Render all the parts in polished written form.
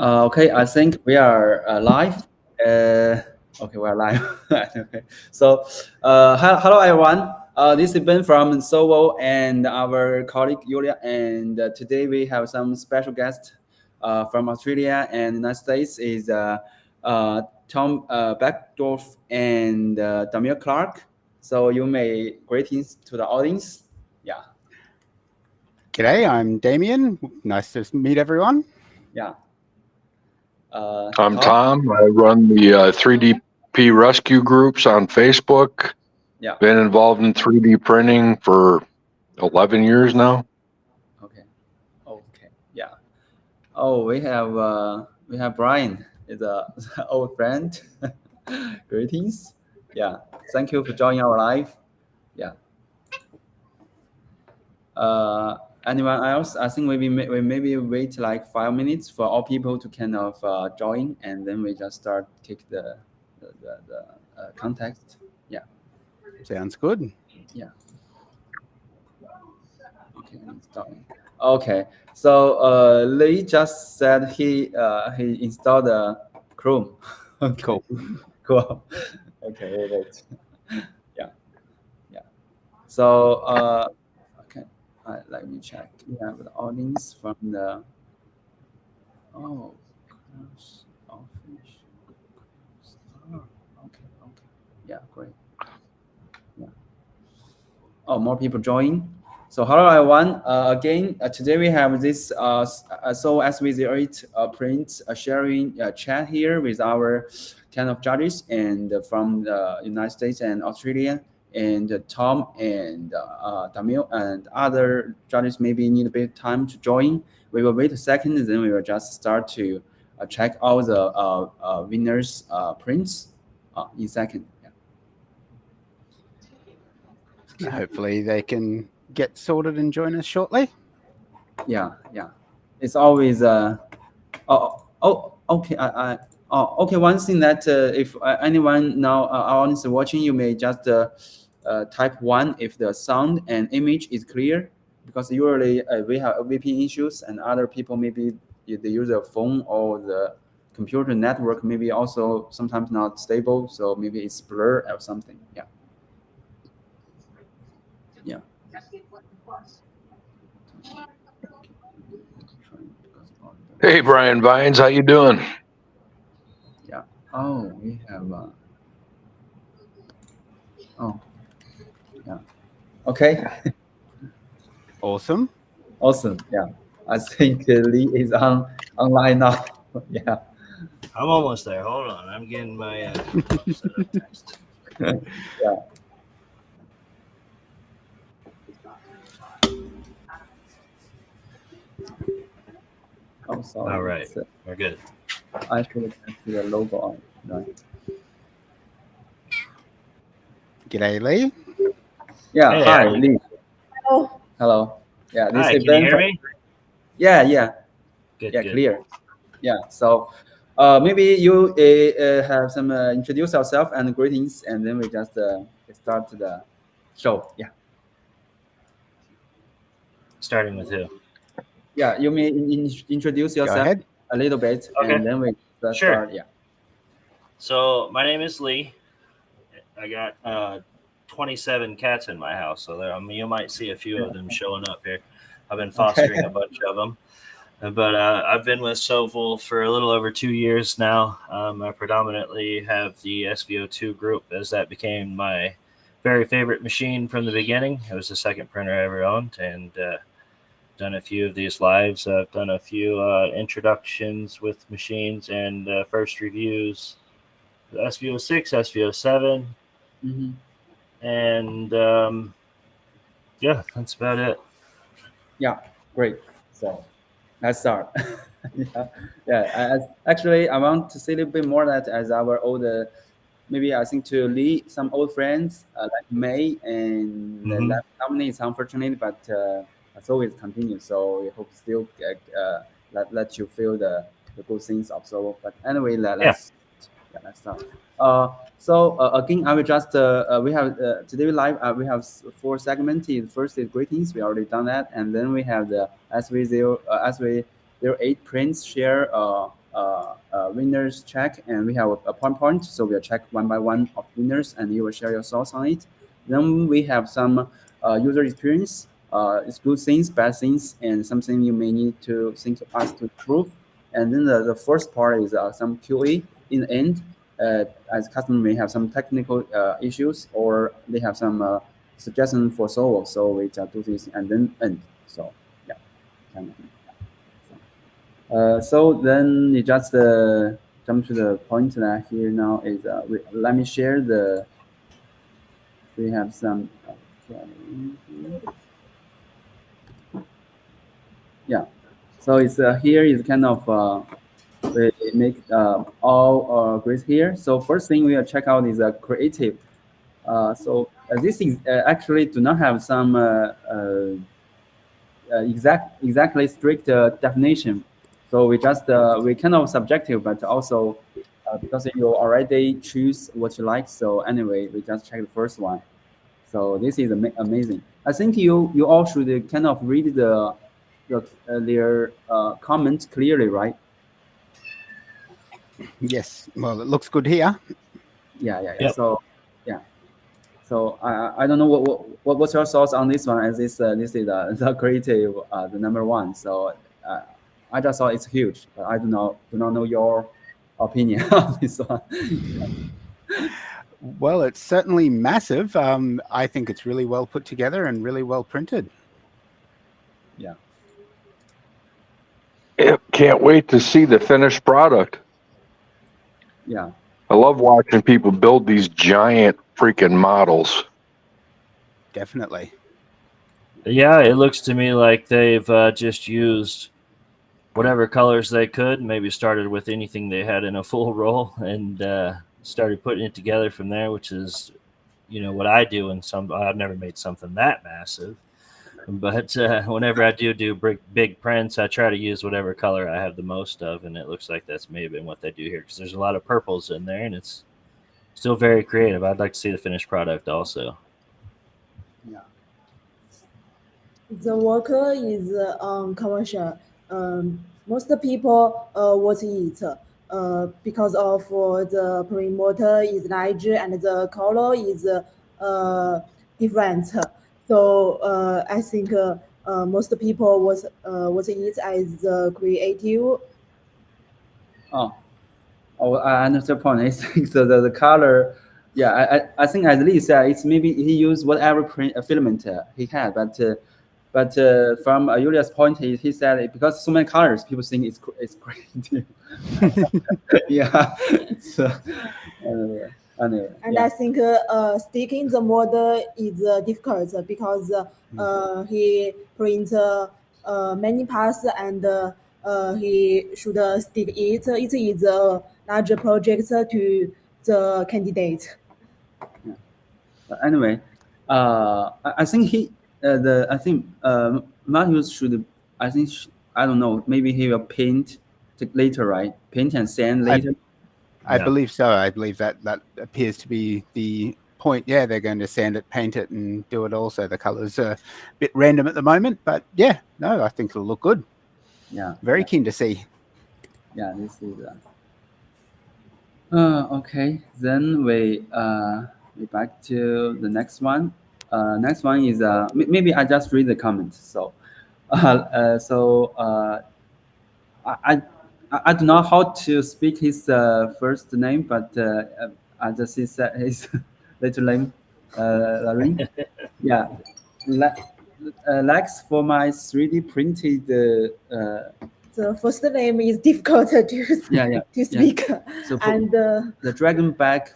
Okay, I think we are live. Okay, we are live. Okay. So, hello everyone. This is Ben from Sovo and our colleague Julia. And today we have some special guests from Australia and United States. Is Tom Beckendorf and Damien Clark. So you may greetings to the audience. Yeah, G'day, I'm Damien. Nice to meet everyone. yeah. I'm Tom. I run the 3DP rescue groups on Facebook. Yeah. Been involved in 3D printing for 11 years now. Okay. Okay. Yeah. Oh, we have Brian. Is a old friend. Greetings. Yeah. Thank you for joining our live. Yeah. Anyone else? I think we maybe wait like 5 minutes for all people to kind of join, and then we just start take the context. Yeah. Sounds good. Yeah. Okay, I'm starting. Okay, so Lee just said he installed the Chrome. Okay. Cool. Cool. Okay, wait. Yeah, yeah. So okay, let me check. We have the audience from the class office. Okay, okay. Yeah, great. Yeah. Oh, more people join. So hello everyone. Again, today we have this so SV08 print sharing chat here with our kind of judges and from the United States and Australia, and Tom and Damil and other judges maybe need a bit of time to join. We will wait a second, and then we will just start to check all the winners prints in a second. Yeah. Hopefully they can get sorted and join us shortly. Yeah, yeah. It's always okay. Okay. One thing that if anyone now our audience is watching, you may just type 1 if the sound and image is clear, because usually we have VPN issues and other people maybe they use a phone or the computer network maybe also sometimes not stable, so maybe it's blur or something. Yeah. Yeah. Hey, Brian Vines, how you doing? Yeah. Oh, we have. Oh, yeah. Okay. Awesome. Awesome. Yeah. I think Lee is online now. Yeah. I'm almost there. Hold on. I'm getting my text. Yeah. Oh, sorry. All right. We're good. I should have put the logo on. Right. G'day, Lee. Yeah. Hey, hi, Lee. Lee. Hello. Hello. Yeah. This Hi, is can you Ben. hear me? Yeah. Yeah. Good. Yeah. Good. Clear. Yeah. So, maybe you have some introduce yourself and greetings, and then we just start the show. Yeah. Starting with who? Yeah. You may introduce Go yourself ahead. a little bit, Okay. and then we start. Sure. Yeah. So my name is Lee. I got 27 cats in my house, so you might see a few of them showing up here. I've been fostering a bunch of them. But I've been with Soval for a little over 2 years now. I predominantly have the SV02 group, as that became my very favorite machine from the beginning. It was the second printer I ever owned, and done a few of these lives. I've done a few introductions with machines and first reviews. The SV06, SV07, and yeah, that's about it. Yeah. Great. So. Let's start. Yeah. Actually, I want to say a little bit more that as our old, maybe I think to Lee, some old friends like May and that company is unfortunate, but it's always continue. So we hope still let you feel the good things of so. But anyway, let's start. So again, I will just we have today live. We have 4 segments. First is greetings. We already done that, and then we have the SV08 prints share winners check, and we have a point. So we'll check one by one of winners, and you will share your thoughts on it. Then we have some user experience. It's good things, bad things, and something you may need to think of us to improve. And then the first part is some QA in the end, as customer may have some technical issues or they have some suggestion for solve. So we just do this and then end. So yeah, kind of. So then you just jump to the point that here now is let me share the. We have some. Yeah, so it's here is kind of we make all grids here. So first thing we will check out is creative. So this is actually do not have some exactly strict definition. So we just we kind of subjective, but also because you already choose what you like. So anyway, we just check the first one. So this is amazing. I think you all should kind of read their comments clearly, right? Yes. Well, it looks good here. Yeah. Yep. So yeah. So I don't know what's your thoughts on this one, as this is the creative the number one. So I just thought it's huge, but I do not know your opinion on this one. Well, it's certainly massive. I think it's really well put together and really well printed. Yeah. Can't wait to see the finished product. Yeah. I love watching people build these giant freaking models. Definitely. Yeah, it looks to me like they've just used whatever colors they could, maybe started with anything they had in a full roll and started putting it together from there, which is, what I do. And I've never made something that massive, but whenever I do big prints, I try to use whatever color I have the most of. And it looks like that's maybe what they do here, because there's a lot of purples in there and it's still very creative. I'd like to see the finished product also. Yeah. The worker is commercial. Most people watch it because of the print motor is large and the color is different. So I think most people watch it as creative. Oh, I understand the point. I think the color. Yeah, I think as Lee said, it's maybe he used whatever print filament he had, but from Julia's point, he said because so many colors, people think it's creative. Yeah. So, anyway, And yeah. I think sticking the model is difficult because he prints many parts and he should stick it. It is a large project to the candidate. Anyway, I think I think Matthews should. I think I don't know. Maybe he will paint later, right? Paint and sand later. I believe so. I believe that appears to be the point. Yeah, they're going to sand it, paint it, and do it all. So the colors are a bit random at the moment, but yeah, no, I think it'll look good. Yeah. Very keen to see. Yeah, this is. Okay, then we back to the next one. Next one is maybe I just read the comments. So, I don't know how to speak his first name, but I just see his little name, Larry. Yeah, Lex for my 3D printed. The first name is difficult to to speak. So and the Dragonback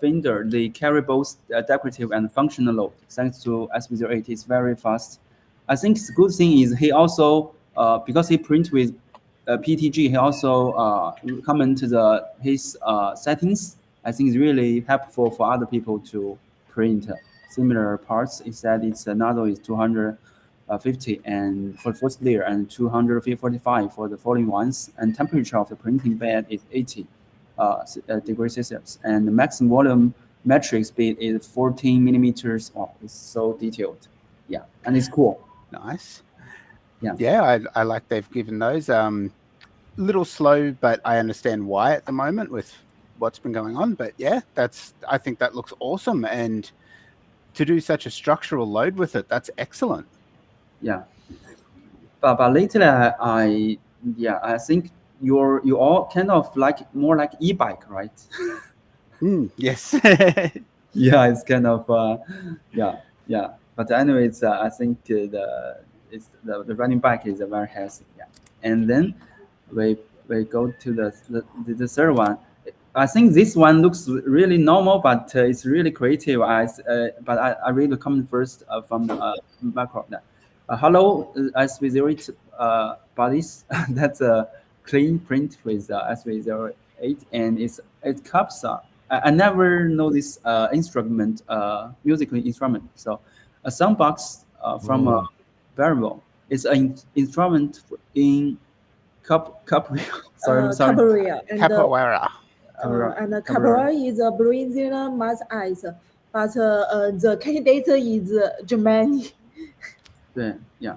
Fender, they carry both decorative and functional load. Thanks to SV08, it's very fast. I think the good thing is he also because he print with PTG, he also comment his settings. I think it's really helpful for other people to print similar parts. It said its nozzle is 250 and for the first layer and 245 for the following ones, and temperature of the printing bed is 80 degrees Celsius, and the maximum volume metric speed is 14 millimeters. Oh, it's so detailed. Yeah, and it's cool. Nice. Yeah. Yeah, I like they've given those. little slow, but I understand why at the moment with what's been going on. But yeah, I think that looks awesome, and to do such a structural load with it, that's excellent. Yeah, but lately I think you all kind of like more like e-bike, right? Yes. Yeah, it's kind of yeah. But anyways, I think the running bike is very healthy. Yeah, and then we go to the third one. I think this one looks really normal, but it's really creative. But I read the comment first from the macro. Hello, SV08 buddies. That's a clean print with SV08, and it cups. I never know this instrument, musical instrument. So a soundbox from a variable is an instrument in capoeira. Sorry. Capoeira. Capoeira. And capoeira is a Brazilian martial arts, but the candidate is Germany. Yeah.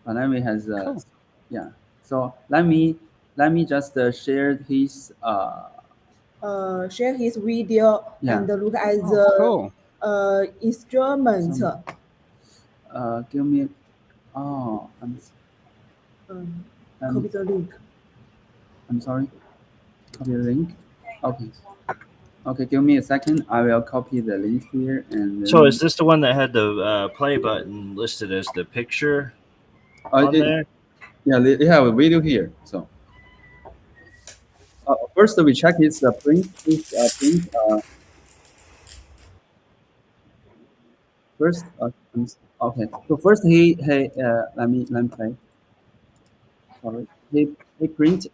But then we has Cool. yeah. So let me just share his share his video and look at the cool. instrument. Give me. Copy the link. I'm sorry. Copy the link. Okay. Give me a second. I will copy the link here. And so is this the one that had the play button listed as the picture on there? Yeah, they have a video here. So first we check its print. First, okay. So first he let me play. Sorry, he print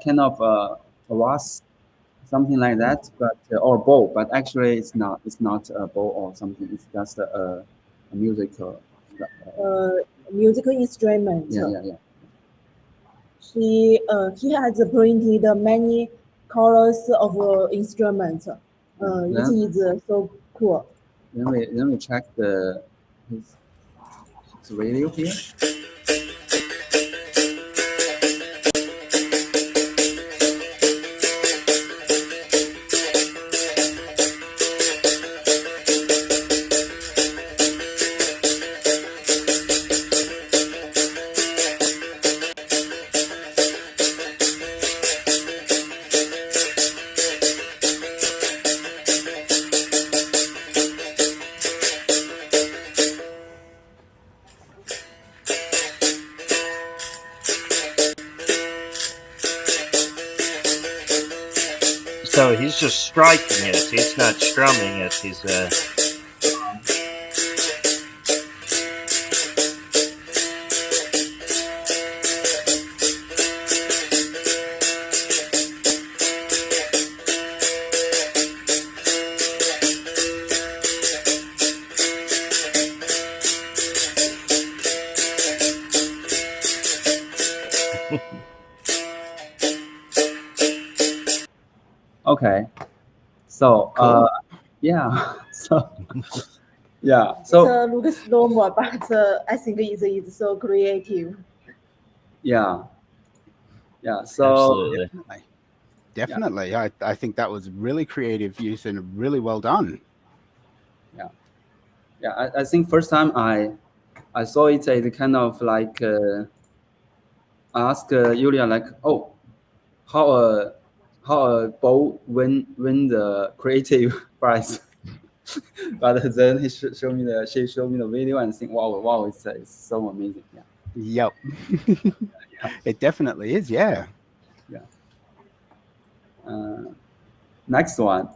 kind of a vase, something like that, but or bow. But actually, it's not a bow or something. It's just a musical. Musical instrument. Yeah. He has printed many colors of instruments. It is so cool. Then we check his radio here. So he's just striking it. He's not strumming it. He's Okay, so cool. yeah, so yeah, so it looks normal, but I think it's so creative. Yeah. So Definitely. Yeah. I think that was really creative use and really well done. Yeah. I think first time I saw it, it kind of like I asked Julia like, oh, how a bow win the creative prize. But then she showed me the video and think, wow, it's so amazing. Yep. It definitely is. Yeah. Next one,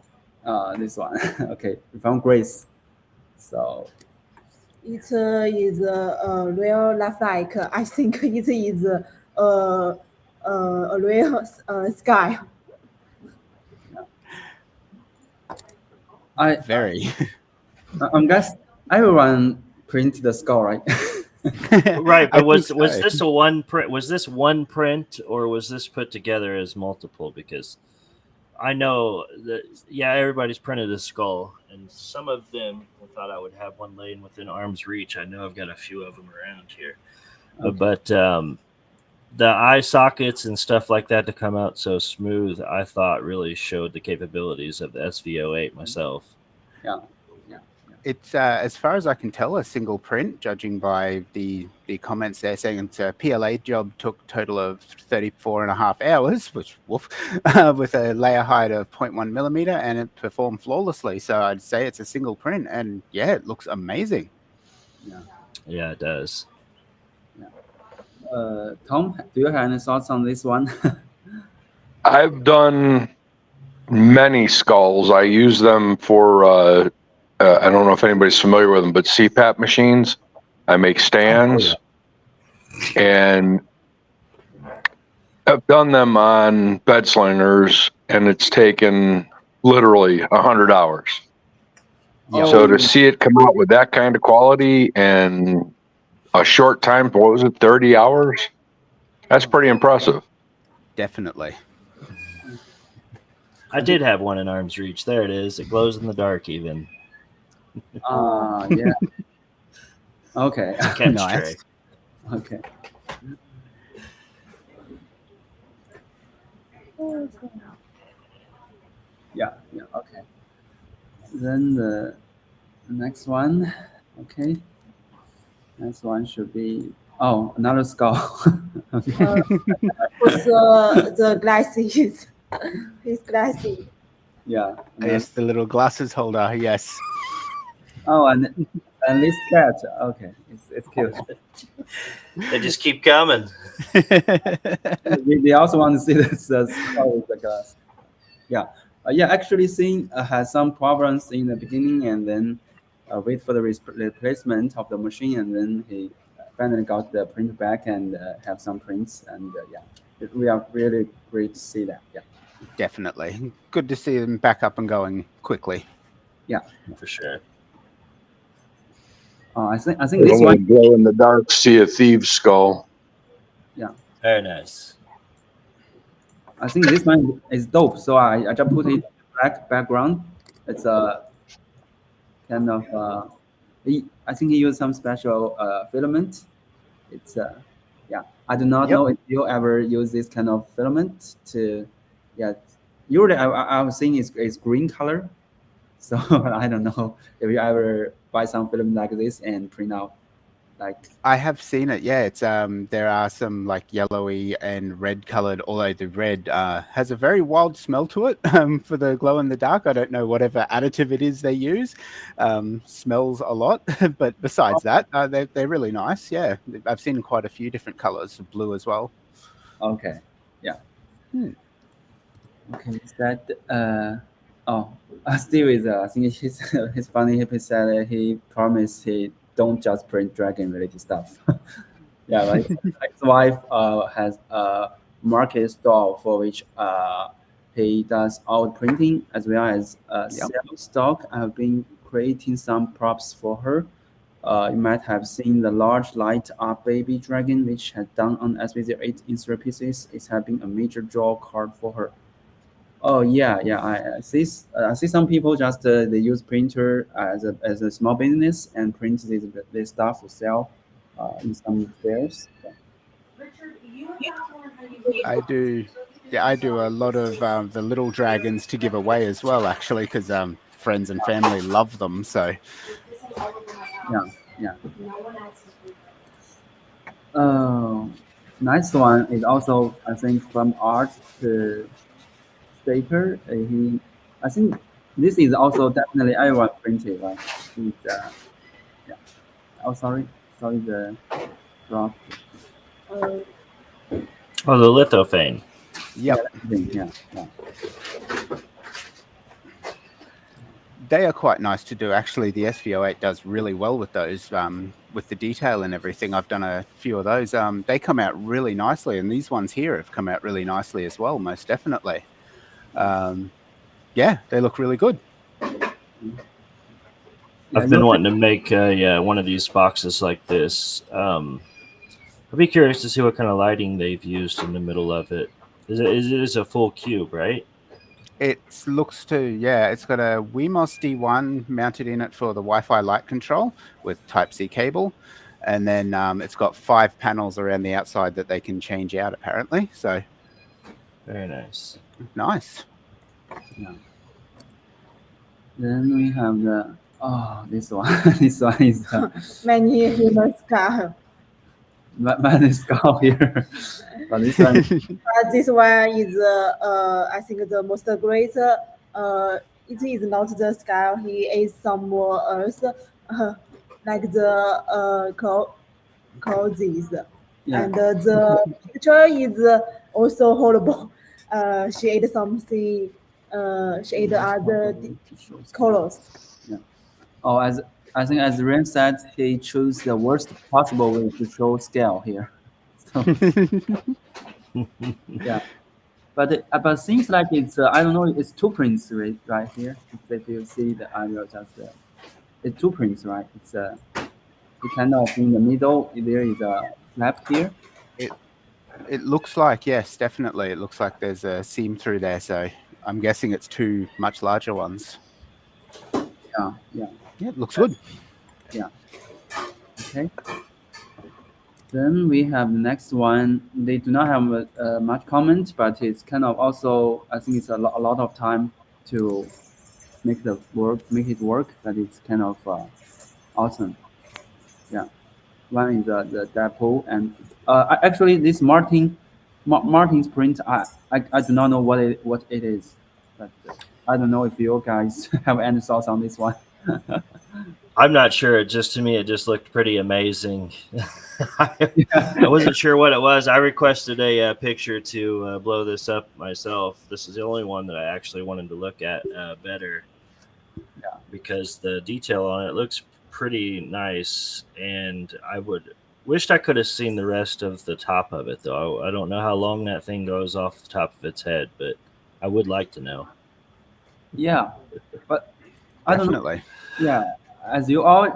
this one. Okay, we found Grace. So it is real lifelike. I think it is a real sky. I'm guess everyone print the skull, right? Right, but was this a one print? Was this one print, or was this put together as multiple? Because I know that everybody's printed a skull, and some of them I thought I would have one laying within arm's reach. I know I've got a few of them around here, but the eye sockets and stuff like that to come out so smooth, I thought really showed the capabilities of the SV08 myself. Yeah. It's as far as I can tell, a single print, judging by the comments there saying it's a PLA job, took total of 34.5 hours, which woof, with a layer height of 0.1 millimeter, and it performed flawlessly. So I'd say it's a single print, and yeah, it looks amazing. Yeah, it does. Tom, do you have any thoughts on this one? I've done many skulls. I use them for, I don't know if anybody's familiar with them, but CPAP machines. I make stands. And I've done them on bed slingers, and it's taken literally 100 hours. So to see it come out with that kind of quality and a short time, what was it, 30 hours? That's pretty impressive. Definitely. I did have one in arm's reach. There it is. It glows in the dark even. Yeah. Okay. Catch Nice. tray. Okay. Yeah. Okay. Then the next one. Okay. Next one should be another skull. Okay. With the glasses, his glasses. Yeah. Yes, the little glasses holder. Yes. Oh, and this cat. Okay, it's cute. They just keep coming. They also want to see the skull with the glass. Yeah. Actually, Sing has some problems in the beginning, and then wait for the replacement of the machine, and then he finally got the print back and have some prints, and we are really great to see that. Yeah. Definitely. Good to see them back up and going quickly. Yeah, for sure. I think this one glow in the dark Sea of Thieves skull. Yeah. Very nice. I think this one is dope. So I just put it black background. It's a kind of I think he used some special filament. It's I do not know if you ever use this kind of filament to usually I was saying it's green color. So I don't know if you ever buy some film like this and print out like. I have seen it. Yeah, it's there are some like yellowy and red colored, although the red has a very wild smell to it. For the glow in the dark, I don't know whatever additive it is they use. Smells a lot, but besides that, they're really nice. Yeah, I've seen quite a few different colors of blue as well. Okay. Yeah. Okay. Is that Steve is I think he's funny. He said he promised he don't just print dragon related stuff. Yeah, like his wife has a market store for which he does all printing as well as sell stock. I've been creating some props for her. You might have seen the large light up baby dragon, which has done on SV08 in 3 pieces. It's having a major draw card for her. Oh yeah. I see some people just they use printer as a small business and print this stuff to sell in some fairs. I do. Yeah, I do a lot of the little dragons to give away as well, actually, because friends and family love them. So. Yeah. Nice one is also I think from art to Staker. I think this is also definitely everyone printed, right? Oh, sorry, the drop. Oh, the lithophane. Yep. Yeah. They are quite nice to do. Actually, the SV08 does really well with those, with the detail and everything. I've done a few of those. They come out really nicely, and these ones here have come out really nicely as well, most definitely. Yeah, they look really good. I've been wanting to make one of these boxes like this. I'd be curious to see what kind of lighting they've used in the middle of it. It is a full cube, right? It looks to, it's got a My1stworkwithSV08 mounted in it for the Wi-Fi light control with Type-C cable. And then it's got 5 panels around the outside that they can change out, apparently. So Very nice. nice. Yeah. Then we have this one. This one is Many human skull. man skull here, but this one. This one is, I think, the most great. It is not the skull. He is some more earth, like the causes. Yeah. And the picture is also horrible. She ate something. She ate other colors. Oh, as I think, as Ren said, he chose the worst possible way to show scale here. So, yeah, but seems like it's I don't know, it's 2 prints right here. If you see the I will just it's 2 prints, right? It's it kind of in the middle. There is a flap here. It looks like, yes, definitely. It looks like there's a seam through there. So I'm guessing it's 2 much larger ones. Yeah. Yeah, it looks good. Yeah. Okay. Then we have the next one. They do not have much comment, but it's kind of also, I think it's a lot of time to make it work, but it's kind of awesome. Yeah. One is the Deadpool, and actually this Martin's print, I do not know what it is, but I don't know if you guys have any thoughts on this one. I'm not sure. To me, it just looked pretty amazing. I wasn't sure what it was. I requested a picture to blow this up myself. This is the only one that I actually wanted to look at better. Yeah. Because the detail on it looks pretty nice, and I wished I could have seen the rest of the top of it, though. I don't know how long that thing goes off the top of its head, but I would like to know. Yeah, but I don't know. Definitely. Yeah, as you all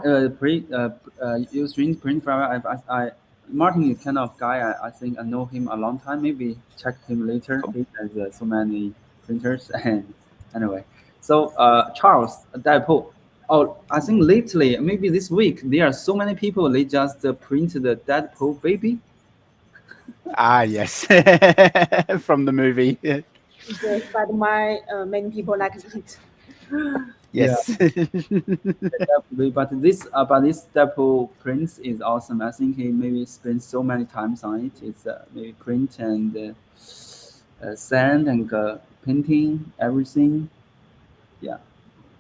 use print forever, Martin is kind of guy. I think I know him a long time. Maybe check him later. He has so many printers. And anyway, so Charles Deadpool. Oh, I think lately, maybe this week, there are so many people. They just print the Deadpool baby. Ah, yes, from the movie. But many people like it. Yes. But this Deadpool print is awesome. I think he maybe spent so many times on it. It's maybe print and sand and painting everything. Yeah.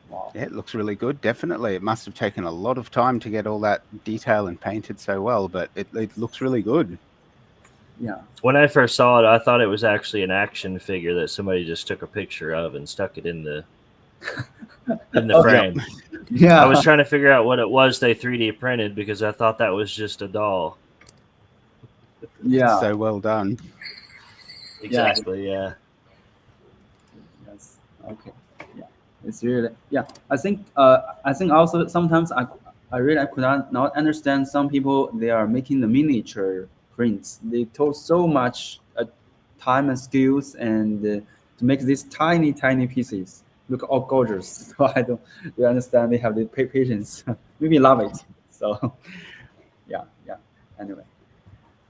Wow. Yeah, it looks really good. Definitely. It must have taken a lot of time to get all that detail and painted so well, but it looks really good. Yeah. When I first saw it, I thought it was actually an action figure that somebody just took a picture of and stuck it in the frame. Yeah. I was trying to figure out what it was they 3D printed because I thought that was just a doll. Yeah. So well done. Exactly. Yeah. Yes. Okay. Yeah. It's really, yeah. I think also sometimes I really could not understand some people. They are making the miniature prints. They took so much time and skills and to make these tiny pieces look all gorgeous. So I don't really understand. They have the patience. Maybe love it. So yeah. Anyway,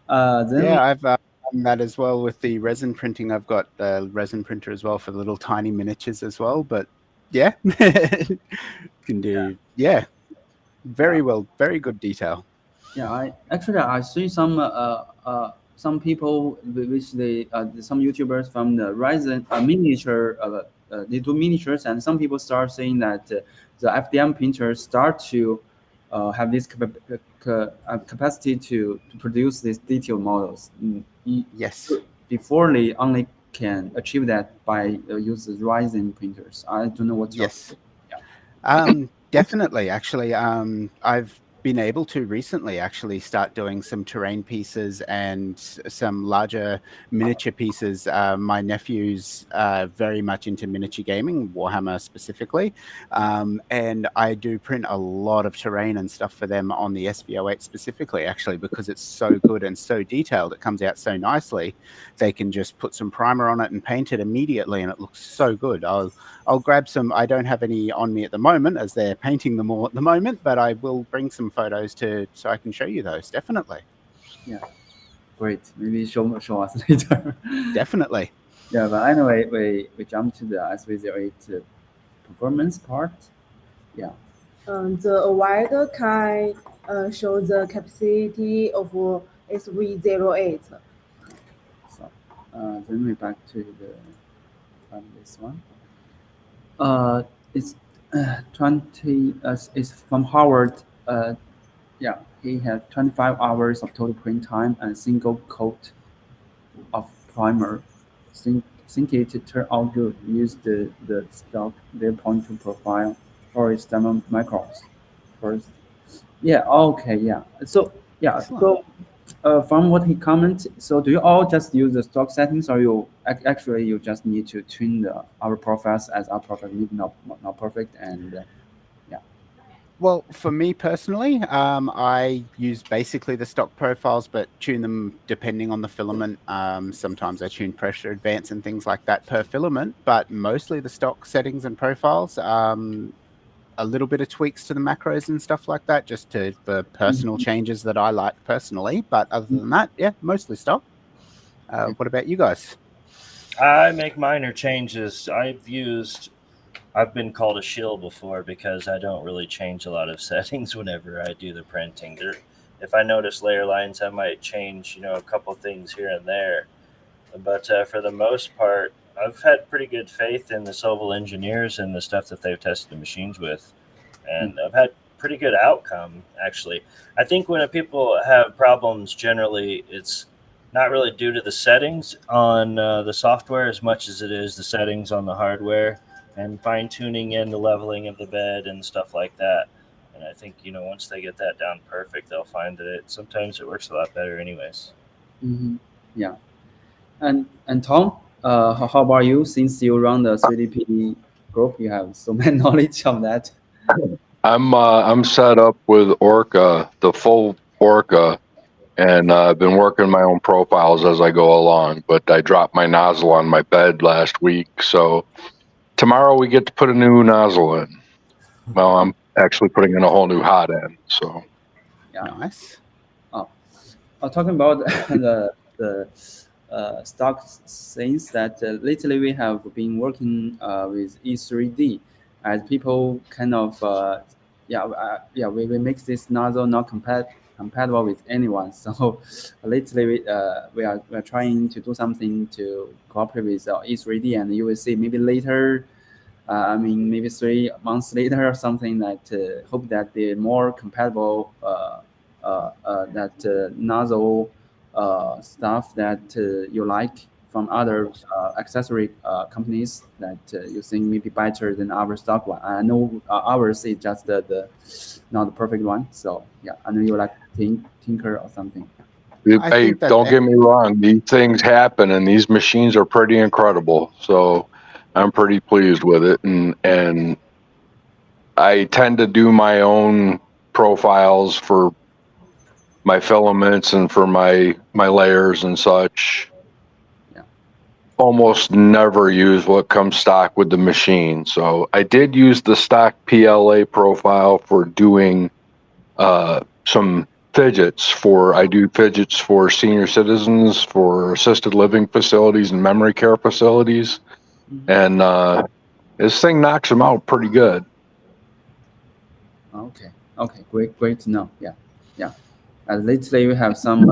then Yeah, I've done that as well with the resin printing. I've got the resin printer as well for the little tiny miniatures as well. But yeah, can do. Yeah, very well, very good detail. Yeah, I see some people which they some YouTubers from the resin miniature they do miniatures, and some people start saying that the FDM printers start to have this capacity to produce these detailed models. Yes. Before they only can achieve that by using resin printers. I don't know what's Yes. Yeah. Definitely. Actually, I've been able to recently actually start doing some terrain pieces and some larger miniature pieces. My nephew's very much into miniature gaming, Warhammer specifically, and I do print a lot of terrain and stuff for them on the SV08 specifically, actually, because it's so good and so detailed. It comes out so nicely. They can just put some primer on it and paint it immediately, and it looks so good. I'll grab some. I don't have any on me at the moment as they're painting them all at the moment, but I will bring some photos so I can show you those. Definitely. Yeah, great. Maybe show us later. Definitely. Yeah, but anyway, we jump to the SV08 performance part. Yeah. The wider kind shows the capacity of SV08. So then we back to this one. It's 20. It's from Harvard. Yeah, he had 25 hours of total print time and a single coat of primer. Think it turned out good. Use the stock 0.2 profile for its demo micros first. Yeah. Okay. Yeah. So yeah. Excellent. So from what he commented, so do you all just use the stock settings, or you actually you just need to tune our profiles as our profile is not perfect and yeah. Well, for me personally, I use basically the stock profiles, but tune them depending on the filament. Sometimes I tune pressure advance and things like that per filament, but mostly the stock settings and profiles. A little bit of tweaks to the macros and stuff like that, just for personal changes that I like personally. But other than that, yeah, mostly stock. What about you guys? I make minor changes. I've been called a shill before because I don't really change a lot of settings whenever I do the printing. If I notice layer lines, I might change, a couple things here and there. But for the most part, I've had pretty good faith in the Soval engineers and the stuff that they've tested the machines with. And I've had pretty good outcome, actually. I think when people have problems, generally, it's not really due to the settings on the software as much as it is the settings on the hardware and fine-tuning in the leveling of the bed and stuff like that. And I think, once they get that down perfect, they'll find that sometimes it works a lot better anyways. Yeah. And Tom, how about you? Since you run the 3DP group, you have so much knowledge of that. I'm set up with Orca, the full Orca, and I've been working my own profiles as I go along. But I dropped my nozzle on my bed last week, so tomorrow we get to put a new nozzle in. Well, I'm actually putting in a whole new hot end. So Yeah. Nice. Talking about the stock things that lately we have been working with E3D, as people kind of we make this nozzle not compatible with anyone. So lately we are trying to do something to cooperate with E3D, and you will see maybe later. Maybe 3 months later or something. That hope that the more compatible nozzle stuff that you like from other accessory companies that you think maybe better than our stock one. I know ours is just the not the perfect one. So yeah, I know you like tinker or something. hey, don't get me wrong. These things happen, and these machines are pretty incredible. So I'm pretty pleased with it, and I tend to do my own profiles for my filaments and for my layers and such. Yeah. Almost never use what comes stock with the machine. So I did use the stock PLA profile for doing some fidgets. I do fidgets for senior citizens, for assisted living facilities and memory care facilities. And this thing knocks them out pretty good. Okay, great to know. Yeah. Lately we have some,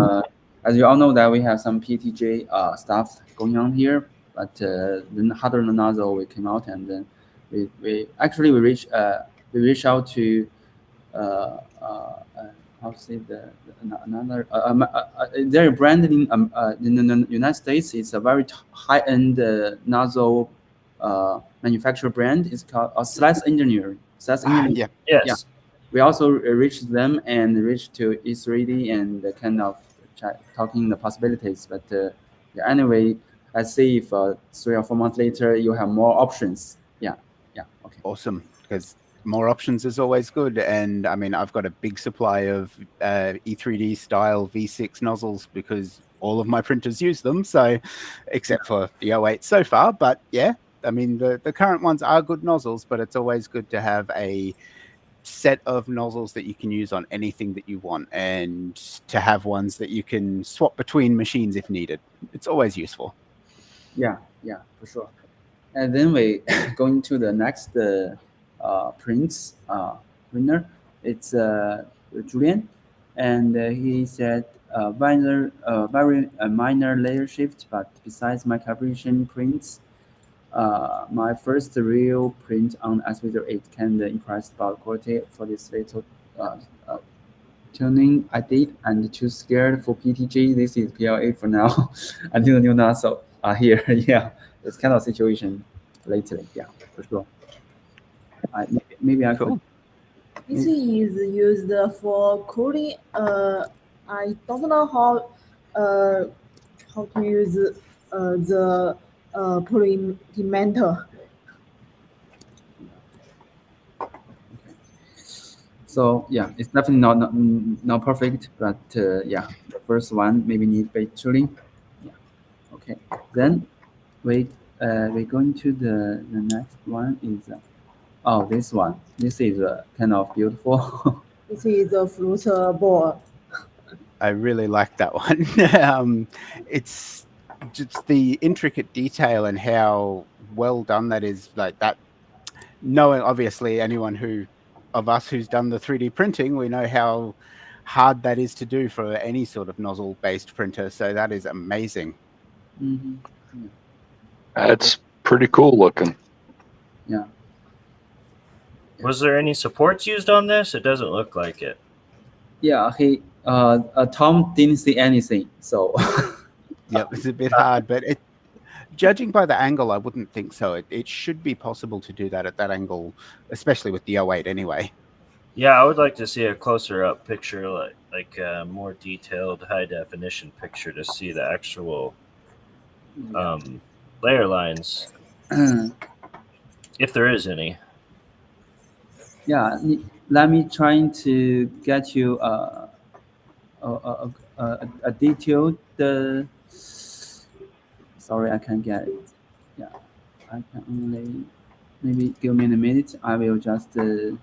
as you all know, that we have some PTJ stuff going on here. But then harder than nozzle, we came out and then we reached out to how to say another their brand in the United States. It's a very high-end nozzle manufacturer brand. It's called Slash Engineering. Yeah. Yes. Yeah. We also reached them and reached to E3D and kind of talking the possibilities. But anyway, let's see if 3 or 4 months later you have more options. Yeah. Okay. Awesome, because more options is always good. And I mean, I've got a big supply of E3D style V6 nozzles because all of my printers use them. So, except for the 08 so far. But yeah, I mean, the current ones are good nozzles, but it's always good to have a set of nozzles that you can use on anything that you want, and to have ones that you can swap between machines if needed. It's always useful. Yeah, for sure. And then we going to the next printer. It's Julian, and he said very minor layer shift, but besides my calibration prints, my first real print on SV08 kind of impressed about quality for this little tuning I did, and too scared for PTG. This is PLA for now until the new nozzle are here. Yeah, it's kind of situation lately. Yeah, for sure. Maybe I could. This is used for cooling. I don't know how to use the polymeter. So yeah, it's definitely not perfect, but yeah, the first one maybe need bait tuning. Yeah. Okay. Then we're going to the next one is oh, this one. This is kind of beautiful. This is a flute ball. I really like that one. It's just the intricate detail and how well done that is. Like that, knowing obviously anyone of us who's done the 3D printing, we know how hard that is to do for any sort of nozzle-based printer. So that is amazing. Mm-hmm. Yeah. That's pretty cool looking. Yeah. Was there any supports used on this? It doesn't look like it. Yeah, Tom didn't see anything, so. Yep, it's a bit hard, but judging by the angle, I wouldn't think so. It should be possible to do that at that angle, especially with the 08 anyway. Yeah, I would like to see a closer up picture, like a more detailed, high definition picture to see the actual layer lines, if there is any. Yeah, let me try to get you a detailed. Sorry, I can't get it. Yeah, I can only maybe give me a minute. I will just try to.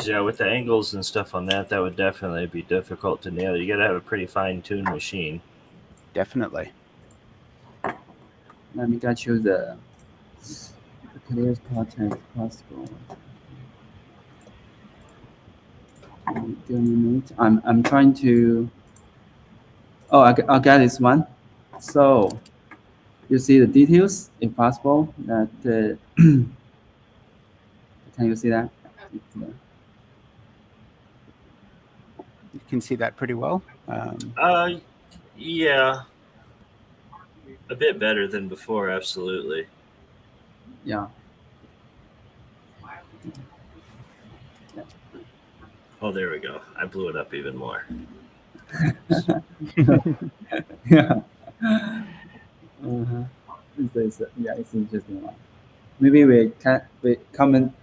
Yeah, with the angles and stuff on that would definitely be difficult to nail. You got to have a pretty fine-tuned machine. Definitely. Let me get you the clearest content possible. Give me a minute. I'm trying to. Oh, I got this one. So you see the details, if possible. That can you see that? You can see that pretty well. Yeah, a bit better than before, absolutely. Yeah. Oh, there we go. I blew it up even more. Yeah. It's interesting one. Maybe we comment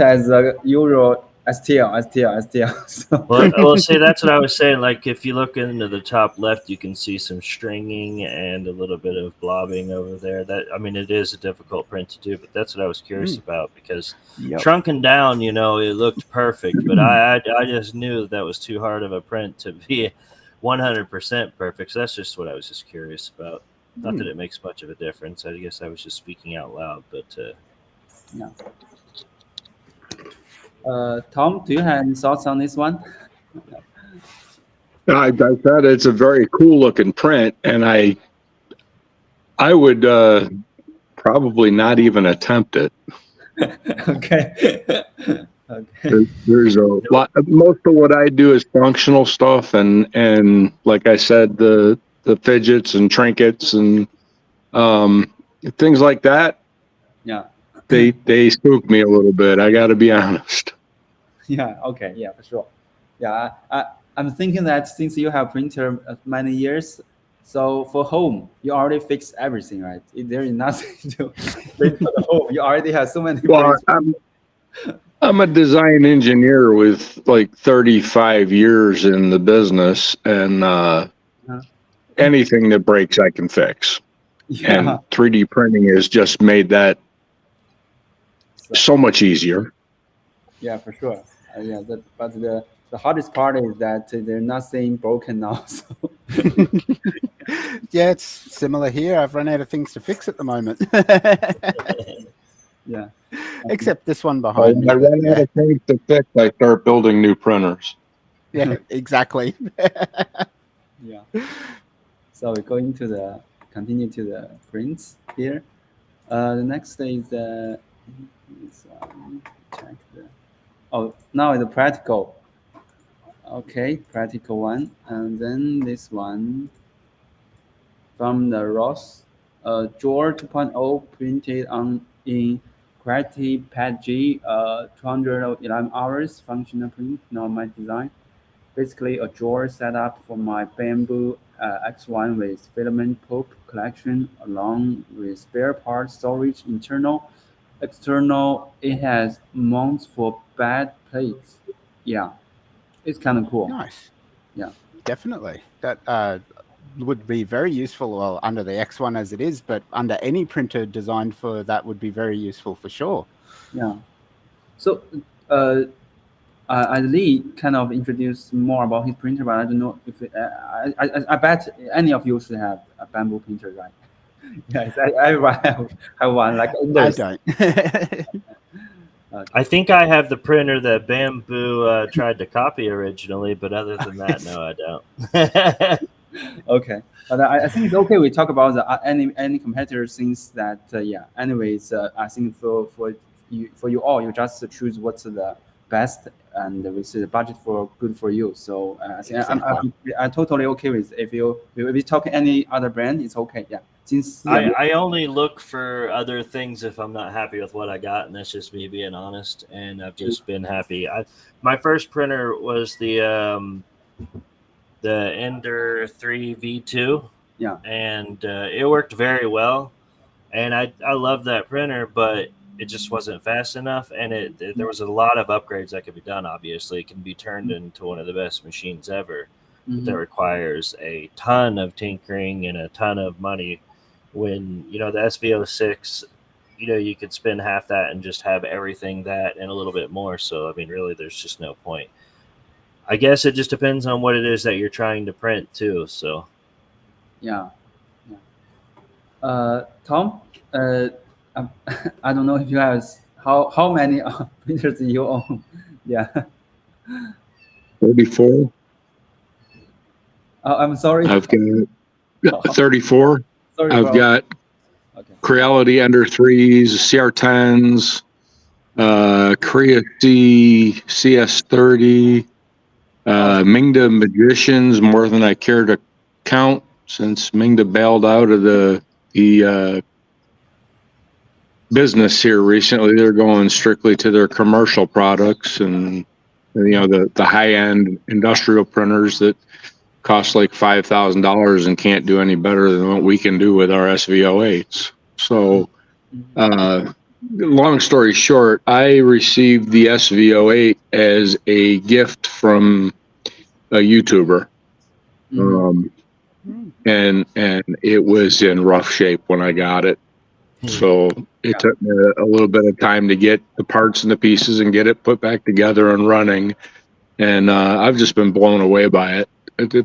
as Euro STL. So. Well, see, that's what I was saying. Like, if you look into the top left, you can see some stringing and a little bit of blobbing over there. It is a difficult print to do, but that's what I was curious about, because shrunken down, it looked perfect, but I just knew that was too hard of a print to be 100% perfect. So that's just what I was just curious about. Not that it makes much of a difference. I guess I was just speaking out loud, but yeah. Tom, do you have any thoughts on this one? I thought it's a very cool looking print, and I would probably not even attempt it. Okay. There's a lot. Most of what I do is functional stuff, and like I said, the fidgets and trinkets and things like that. Yeah. They spook me a little bit. I got to be honest. Yeah. Okay. Yeah, for sure. Yeah. I'm thinking that since you have printer many years, so for home you already fixed everything, right? There is nothing to print for the home. You already have so many. Well, I'm a design engineer with like 35 years in the business, and anything that breaks, I can fix. Yeah. And 3D printing has just made that so much easier. Yeah, for sure. Yeah, but the hardest part is that there's nothing broken now. So. Yeah, it's similar here. I've run out of things to fix at the moment. Yeah. Except this one behind When I me. run out of things to fix, I start building new printers. Yeah, exactly. Yeah. So we continue to the prints here. The next is check the. Oh, now the practical. Okay, practical one, and then this one from the Ross Drawer 2.0 printed in Quality Pad G 211 hours functional print, normal design. Basically a drawer set up for my bamboo X1 with filament pulp collection along with spare parts storage internal. External, it has mounts for bed plates. Yeah, it's kind of cool. Nice. Yeah. Definitely. That would be very useful, well, under the X1 as it is, but under any printer designed for that would be very useful for sure. Yeah. So, Lee kind of introduced more about his printer, but I don't know if I bet any of you should have a bamboo printer, right? Yes, everyone have one. Like I don't. I think I have the printer that Bamboo tried to copy originally, but other than that, no, I don't. Okay, but I think it's okay. We talk about the any competitor since that. Yeah. Anyways, I think for you all, you just choose what's the best, and we see the budget for good for you. So I think I'm totally okay with if we talk any other brand, it's okay. Yeah. Since I only look for other things if I'm not happy with what I got, and that's just me being honest. And I've just been happy. My first printer was the Ender 3 V2. Yeah. And it worked very well. And I love that printer, but it just wasn't fast enough. And there was a lot of upgrades that could be done. Obviously, it can be turned into one of the best machines ever. But that requires a ton of tinkering and a ton of money. When the SV06, you could spend half that and just have everything that and a little bit more. So I mean, really, there's just no point. I guess it just depends on what it is that you're trying to print too. So yeah. Tom, I don't know if you have how many printers do you own? Yeah. 34. I'm sorry. I've got 34. Sorry, I've got Creality Ender 3s, CR10s, Korea C, CS30, Mingda Magicians, more than I care to count since Mingda bailed out of the business here recently. They're going strictly to their commercial products and the high-end industrial printers that cost like $5,000 and can't do any better than what we can do with our SV08s. So, long story short, I received the SV08 as a gift from a YouTuber. And it was in rough shape when I got it. So it took me a little bit of time to get the parts and the pieces and get it put back together and running. And I've just been blown away by it.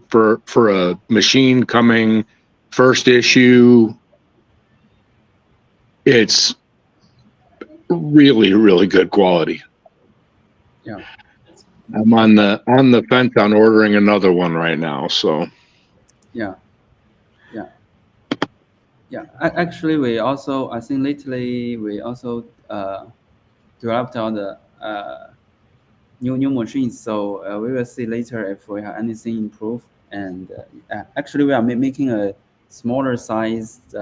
For a machine coming first issue, it's really, really good quality. Yeah. I'm on the fence on ordering another one right now. So yeah. Actually, I think lately we also developed all the new machines. So we will see later if we have anything improved. And actually, we are making a smaller sized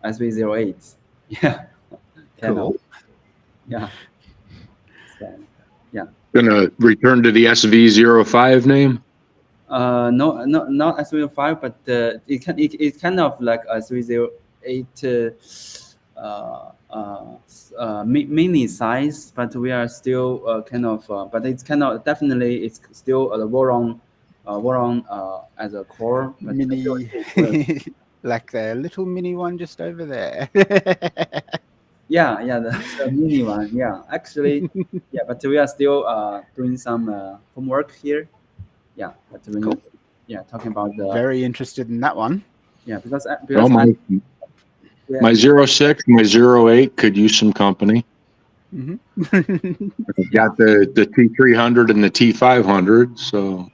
SV08. Yeah. Cool. Yeah. So, yeah. Gonna return to the SV05 name. No, not SV05, but it's kind of like a 308 mini size, but we are still kind of, but it's kind of definitely it's still the Voron as a core. But Mini, like the little mini one just over there. yeah, the mini one. Yeah, actually, yeah, but we are still doing some homework here. Yeah, but when Cool. yeah, talking about the Very interested in that one. yeah because Oh, my yeah, 06, my 08 could use some company. Hmm. I've got the T300 and the T500, so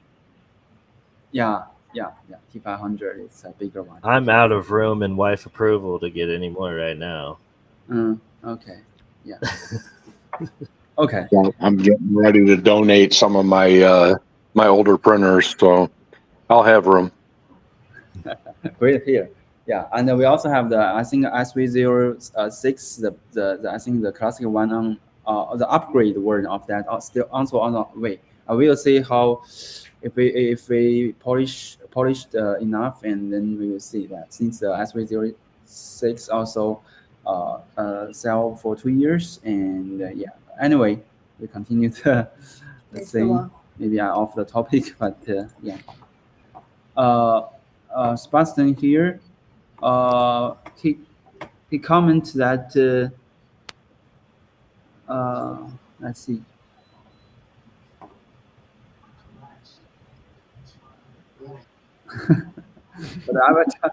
yeah, T500 is a bigger one. I'm out of room and wife approval to get any more right now. Okay, yeah. Okay. I'm getting ready to donate some of my my older printers, so I'll have room. Great here. Yeah, and we also have the I think SV06, the I think the classic one on the upgrade version of that still also on the way. We will see how if we polished enough, and then we will see that since the SV06 also sell for 2 years, and yeah. Anyway, we continue to Next say one. maybe I'm off the topic, but yeah. Sebastian here, he comments that let's see. But Avatar,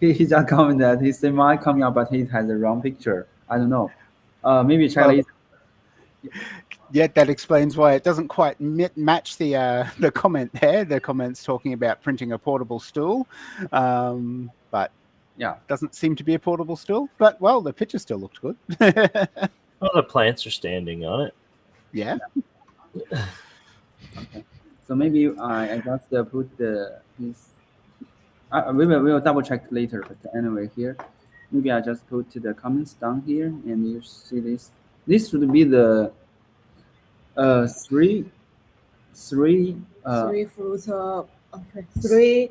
he just commented that he said my coming out, but he has the wrong picture. I don't know. Maybe check Well, later. Yeah, that explains why it doesn't quite match the comment there. The comment's talking about printing a portable stool, but Yeah. doesn't seem to be a portable stool. But well, the picture still looked good. Well, the plants are standing on it. Yeah. Okay. So maybe I just put this. We will double check later. But anyway, here, maybe I just put the comments down here, and you see this. This should be the three Three fruit. Okay. Three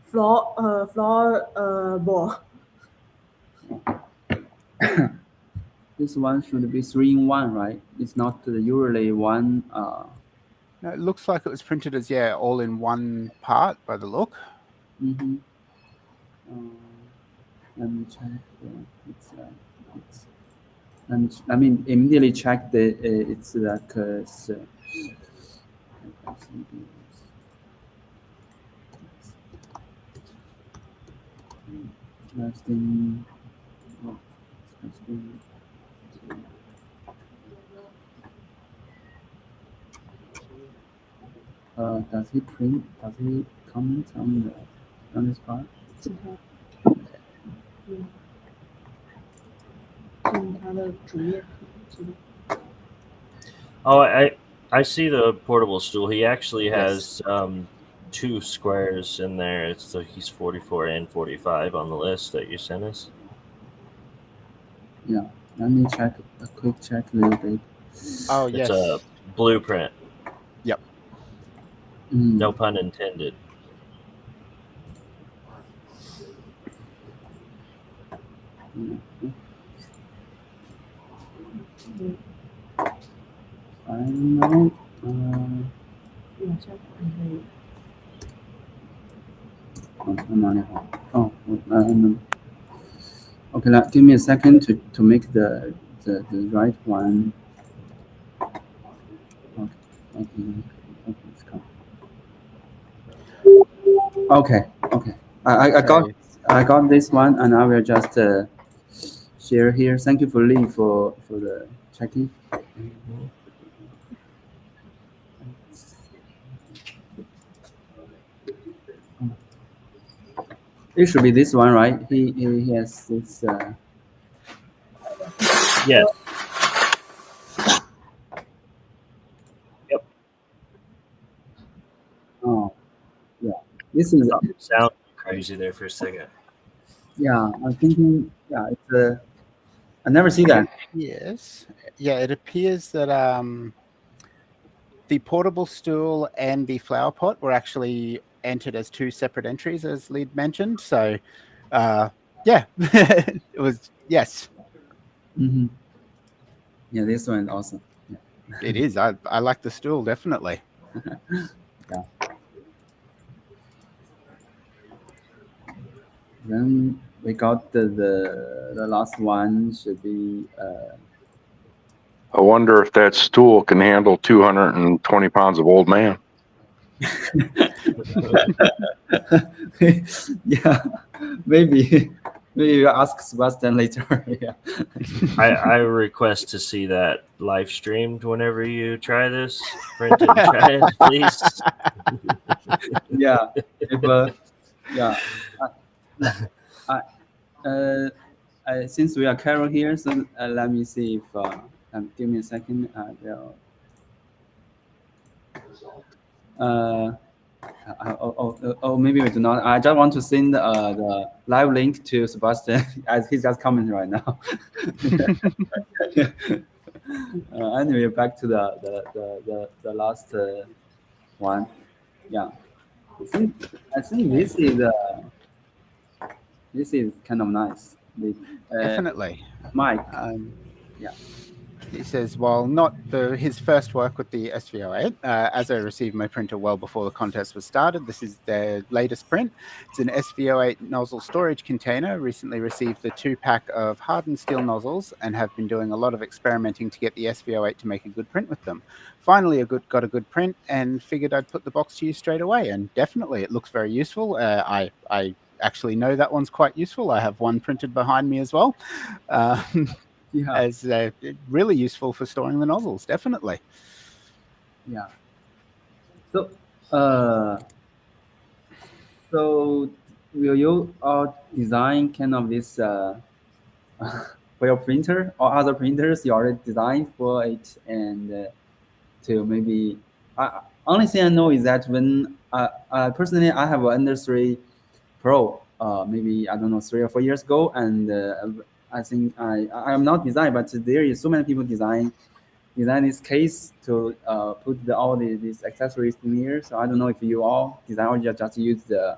floor ball. This one should be 3-in-1, right? It's not the usually one. No, it looks like it was printed as all in one part by the look. Mm-hmm. Let me check. I mean, immediately check the. It's like testing. Does he print? Does he comment on this part? Oh, I see the portable stool. He actually has 2 squares in there. It's he's 44 and 45 on the list that you sent us. Yeah, let me check a quick check a little bit. Oh, It's yes. a blueprint. Yep. No pun intended. I don't know. Okay, now give me a second to make the right one. Okay. I got this one, and I will just share here. Thank you for Lee for the checking. It should be this one, right? He has this. Yes. Yep. Oh, yeah. This is Sound crazy there for a second. Yeah, I'm thinking. Yeah, it's I never see that. Yes. Yeah, it appears that the portable stool and the flower pot were actually entered as 2 separate entries, as Lead mentioned. So Yeah, it was. Yes, Mm-hmm. Yeah, this one is awesome. Yeah. it is. I like the stool definitely. Yeah. Then we got the last one should be I wonder if that stool can handle 220 pounds of old man. yeah, maybe you ask Sebastian later. Yeah. I request to see that live streamed whenever you try this. Print it and try it, please. Yeah. If yeah. I, since we are Carol here, so let me see if give me a second. Maybe we do not. I just want to send the live link to Sebastian as he's just coming right now. Anyway, back to the last one. Yeah, I think this is kind of nice. With, Definitely. Mike. Yeah. He says, while not his first work with the SV08, as I received my printer well before the contest was started, this is their latest print. It's an SV08 nozzle storage container. Recently received the 2-pack of hardened steel nozzles and have been doing a lot of experimenting to get the SV08 to make a good print with them. Finally, got a good print and figured I'd put the box to you straight away. And definitely, it looks very useful. I actually know that one's quite useful. I have one printed behind me as well. Yeah. As really useful for storing the nozzles, definitely. Yeah. So, so will you design kind of this for your printer or other printers you already designed for it, and to maybe only thing I know is that when personally I have an Under 3 Pro, maybe I don't know 3 or 4 years ago, and I think I am not design, but there is so many people design this case to put all these accessories in here. So I don't know if you all design or just use the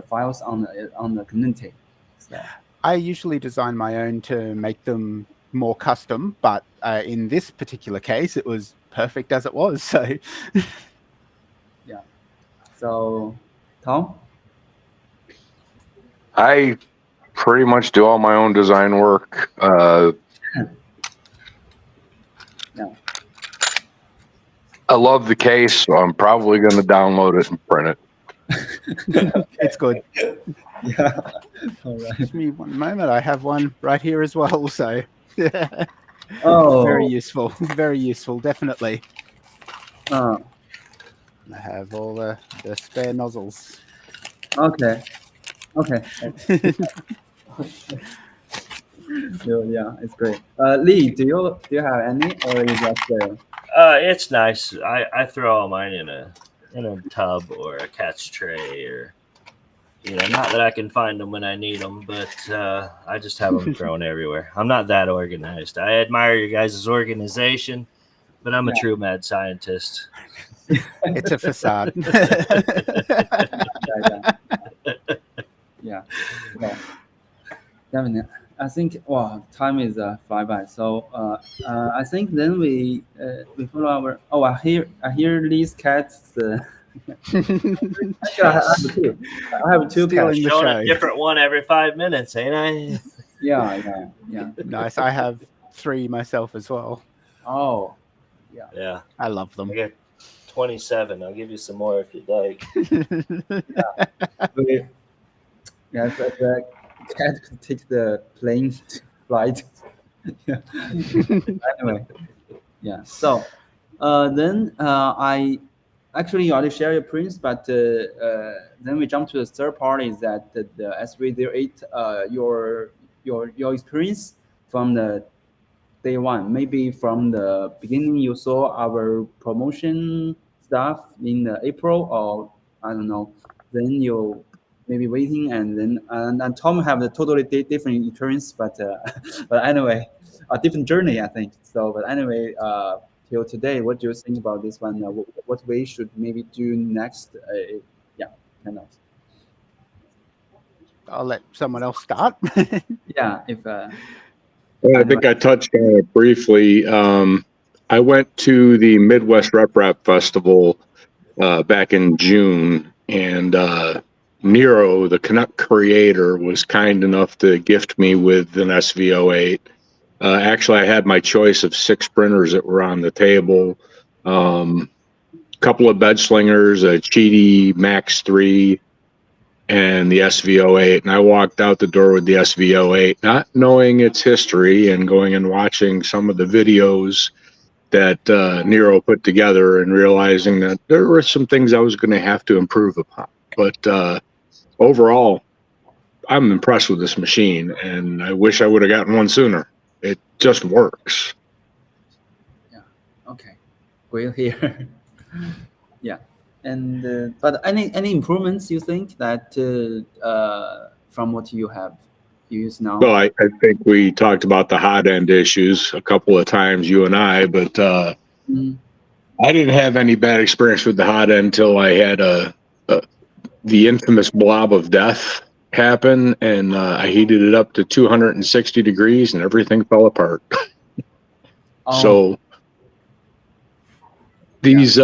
files on the community. So. I usually design my own to make them more custom, but in this particular case, it was perfect as it was. So, yeah. So, Tom. I pretty much do all my own design work. Yeah. I love the case, so I'm probably going to download it and print it. it's good. Yeah. All right. Give me one moment. I have one right here as well. So, oh, very useful. Very useful, definitely. I have all the spare nozzles. Okay. Okay. So, yeah, it's great. Lee, do you have any, or you just It's nice. I throw all mine in a tub or a catch tray, or not that I can find them when I need them, but I just have them thrown everywhere. I'm not that organized. I admire your guys' organization, but I'm a true mad scientist. It's a facade. Yeah. Well, definitely. I think time is fly by. So I think then we follow our. Oh, I hear Lee's cats. Actually, I have two cats. Stealing the Showing show. a different one every 5 minutes, ain't I? Yeah. Nice. I have 3 myself as well. Oh, Yeah. I love them. I got 27. I'll give you some more if you'd like. Yeah, the cat could take the plane flight. Yeah. Anyway, yeah. So then I actually you already share your prints, but then we jump to the third part is that the SV08 your experience from the day one, maybe from the beginning you saw our promotion stuff in April, or I don't know, then you maybe waiting, and then and Tom have the totally different experience, but but anyway, a different journey I think. So but anyway, till today, what do you think about this one? What we should maybe do next? Yeah, kind of. I'll let someone else start. Yeah, if Well, I anyway. think I touched on it briefly. I went to the Midwest Rep Festival back in June, and Nero, the Canuck creator, was kind enough to gift me with an SV08. Actually, I had my choice of 6 printers that were on the table. Couple of bed slingers, a Cheedy Max 3, and the SV08. And I walked out the door with the SV08, not knowing its history, and going and watching some of the videos that Nero put together, and realizing that there were some things I was going to have to improve upon. But overall, I'm impressed with this machine, and I wish I would have gotten one sooner. It just works. Okay, great here. Yeah, and but any improvements you think that from what you have used now? Well, I think we talked about the hot end issues a couple of times, you and I, but Mm, I didn't have any bad experience with the hot end until I had the infamous blob of death happen, and I heated it up to 260 degrees, and everything fell apart. oh, So these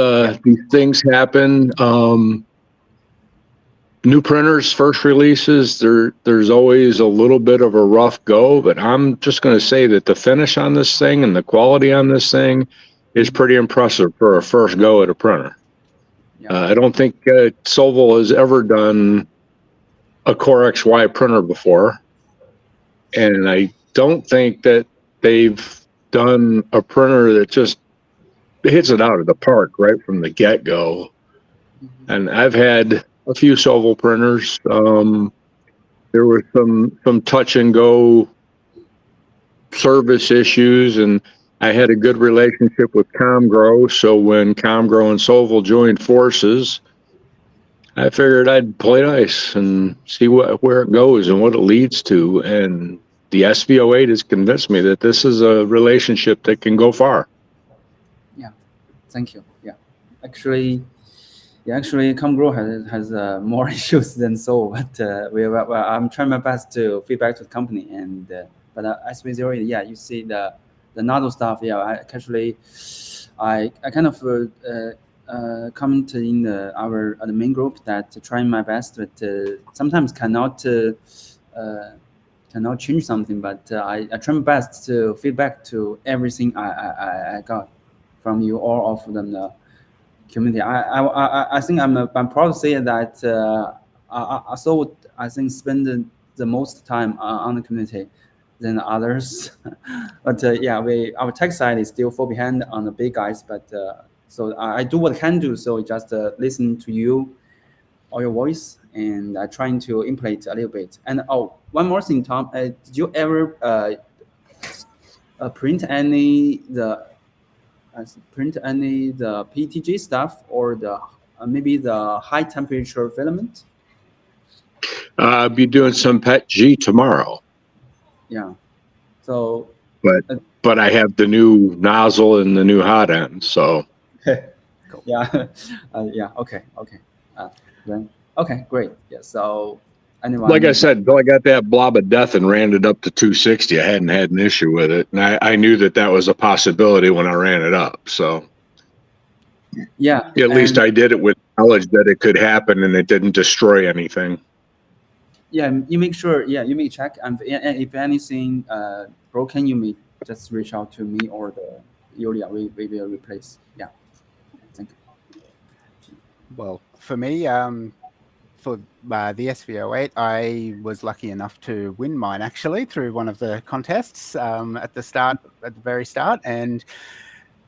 things happen. New printers, first releases, there's always a little bit of a rough go, but I'm just going to say that the finish on this thing and the quality on this thing is pretty impressive for a first go at a printer. yeah. I don't think Sovol has ever done a Core XY printer before, and I don't think that they've done a printer that just hits it out of the park right from the get-go. And I've had a few Sovol printers. There were some touch and go service issues, and I had a good relationship with ComGrow. So when ComGrow and Sovol joined forces, I figured I'd play nice and see where it goes and what it leads to. And the SV08 has convinced me that this is a relationship that can go far. Thank you. Yeah, actually, ComGrow has more issues than so, but I'm trying my best to feedback to the company. And but SV08, yeah, you see the nozzle stuff. Yeah, I kind of comment in the main group that trying my best, but sometimes cannot change something. But I try my best to feedback to everything I got from you, all of them. Community. I think I'm proud to say that I think spend the most time on the community than others. But yeah, our tech side is still fall behind on the big guys. But so I do what I can do. So just listen to you, or your voice, and trying to implement a little bit. And one more thing, Tom, did you ever print any the PETG stuff, or the maybe the high temperature filament? I'll be doing some PETG tomorrow. Yeah. So. But I have the new nozzle and the new hot end. So. Yeah. Yeah. Okay. Then. Okay. Great. Yeah. So. Anyone, like I said, until I got that blob of death and ran it up to 260, I hadn't had an issue with it. And I knew that was a possibility when I ran it up. So yeah, at least I did it with knowledge that it could happen and it didn't destroy anything. Yeah, you make sure, you may check. And if anything broken, you may just reach out to me or the Yulia. We will replace. Yeah. Thank you. Well, for me, for the SV08, I was lucky enough to win mine actually through one of the contests at the very start, and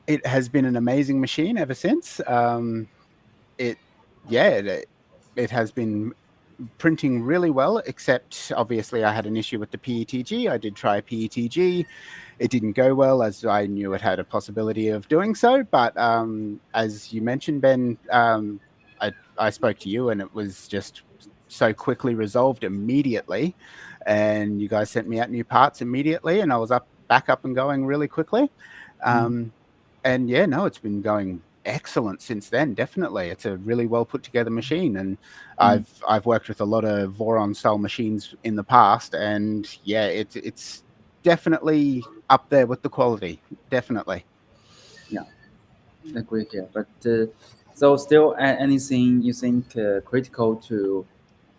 it has been an amazing machine ever since. It has been printing really well, except obviously I had an issue with the PETG. I did try PETG. It didn't go well, as I knew it had a possibility of doing so. But as you mentioned, Ben, I spoke to you and it was just so quickly resolved immediately. And you guys sent me out new parts immediately and I was back up and going really quickly. And yeah, no, it's been going excellent since then. Definitely, it's a really well put together machine, and I've worked with a lot of Voron style machines in the past, and yeah, it's definitely up there with the quality. Definitely. Agree here. But so still anything you think critical to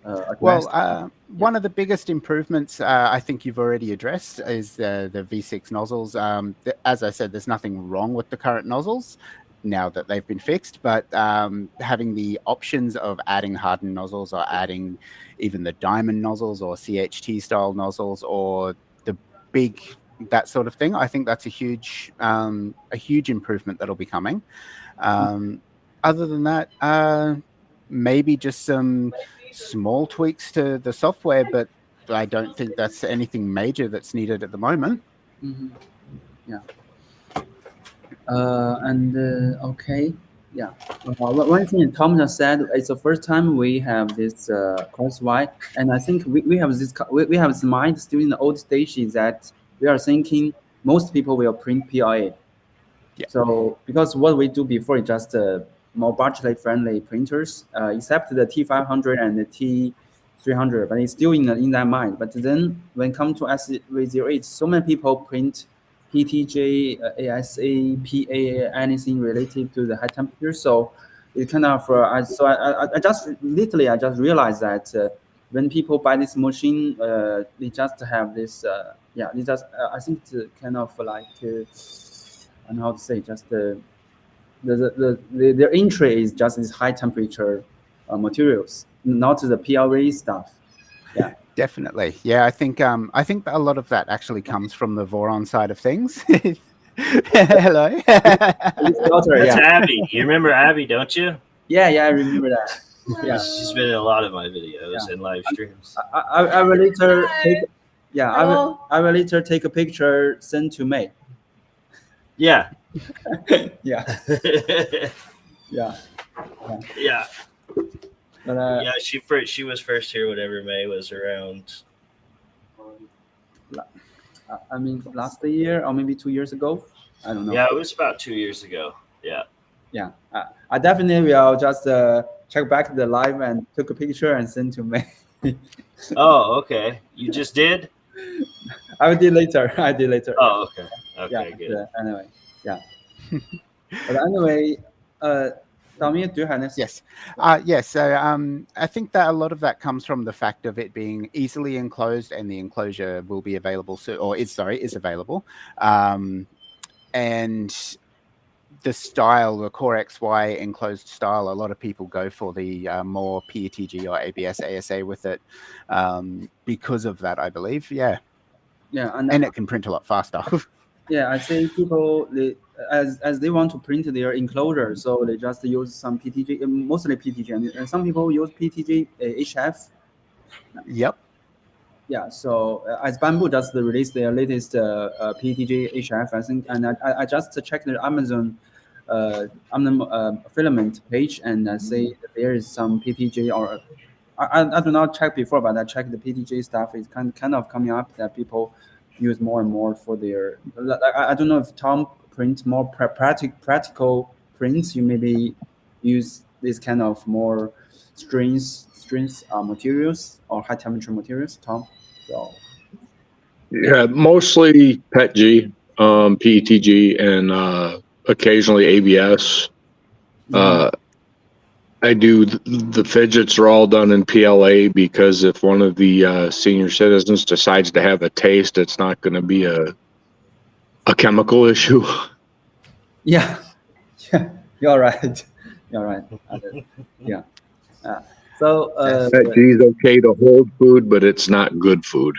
address? Well, one of the biggest improvements I think you've already addressed is the V6 nozzles. As I said, there's nothing wrong with the current nozzles now that they've been fixed, but having the options of adding hardened nozzles or adding even the diamond nozzles or CHT style nozzles or the big, that sort of thing, I think that's a huge improvement that'll be coming. Other than that, maybe just some small tweaks to the software, but I don't think that's anything major that's needed at the moment. Mm-hmm. Yeah. Okay. Yeah. One thing Tom just said, it's the first time we have this course Y, and I think we have we have this mind still in the old stages that we are thinking most people will print PLA. Yeah. So because what we do before is just more budget friendly printers, except the T500 and the T300, but it's still in that mind. But then when it comes to SV08, so many people print PTJ, ASA, PA, anything related to the high temperature. So it kind of I just literally I just realized that when people buy this machine, they just have this they just I think it's kind of like I don't know how to say, just their entry is just these high temperature materials, not the PLA stuff. Yeah. Definitely. Yeah, I think a lot of that actually comes from the Voron side of things. Hello. That's Abby. You remember Abby, don't you? Yeah, I remember that. Yeah. She's been in a lot of my videos and live streams. I will later take. Yeah, I will later take a picture, send to May. Yeah. Yeah. Yeah. Yeah. But, yeah, she was first here whenever May was around. I mean, last year or maybe 2 years ago. I don't know. Yeah, it was about 2 years ago. Yeah. Yeah. I definitely will just check back the live and took a picture and send to May. Oh, okay. You just did? I did later. Oh, okay. Okay, Yeah. good. Anyway, yeah. But anyway, Damien, do you have next? Yes. Yes. So I think that a lot of that comes from the fact of it being easily enclosed, and the enclosure will be available soon, or is available. And the style, the Core XY enclosed style, a lot of people go for the more PETG or ABS ASA with it because of that, I believe. Yeah. Yeah, and it can print a lot faster. Yeah, I say people as they want to print their enclosure, so they just use some PTG, mostly PTG, and some people use PTG HF. Yep. Yeah, so as Bamboo just released their latest PTG HF, I think, and I just checked the Amazon filament page, and I say that there is some PTG, or I do not check before, but I checked the PTG stuff. It's kind of coming up that people use more and more for their. I don't know if Tom prints more practical prints. You maybe use this kind of more strings materials or high temperature materials, Tom. So yeah, mostly PETG, PETG, and occasionally ABS. I do the fidgets are all done in PLA because if one of the senior citizens decides to have a taste, it's not going to be a chemical issue. Yeah, you're right. Yeah. So PETG is okay to hold food, but it's not good food.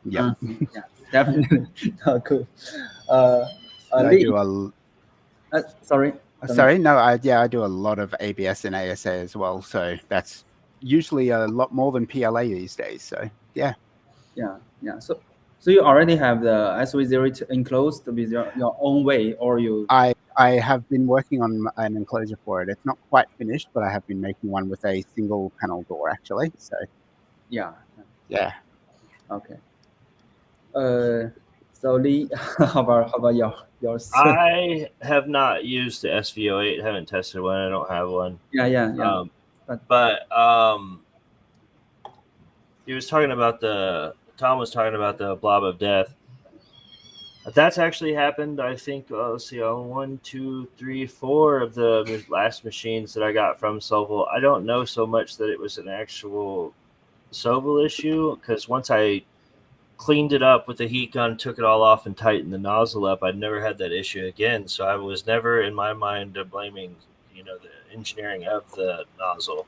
Yeah. Yeah, definitely. Cool. I do sorry. Sorry, no, I do a lot of ABS and ASA as well, so that's usually a lot more than PLA these days. So yeah. So you already have the SV08 enclosed with your own way, or you? I have been working on an enclosure for it. It's not quite finished, but I have been making one with a single panel door actually. So yeah. Yeah. Okay. So Lee, how about yours? I have not used the SV08. Haven't tested one. I don't have one. Yeah. But he was talking about Tom was talking about the blob of death. That's actually happened. I think. Let's see, on 1, 2, 3, 4 of the last machines that I got from Sovel. I don't know so much that it was an actual Sovel issue, because once I cleaned it up with the heat gun, took it all off, and tightened the nozzle up, I'd never had that issue again. So I was never in my mind blaming, the engineering of the nozzle.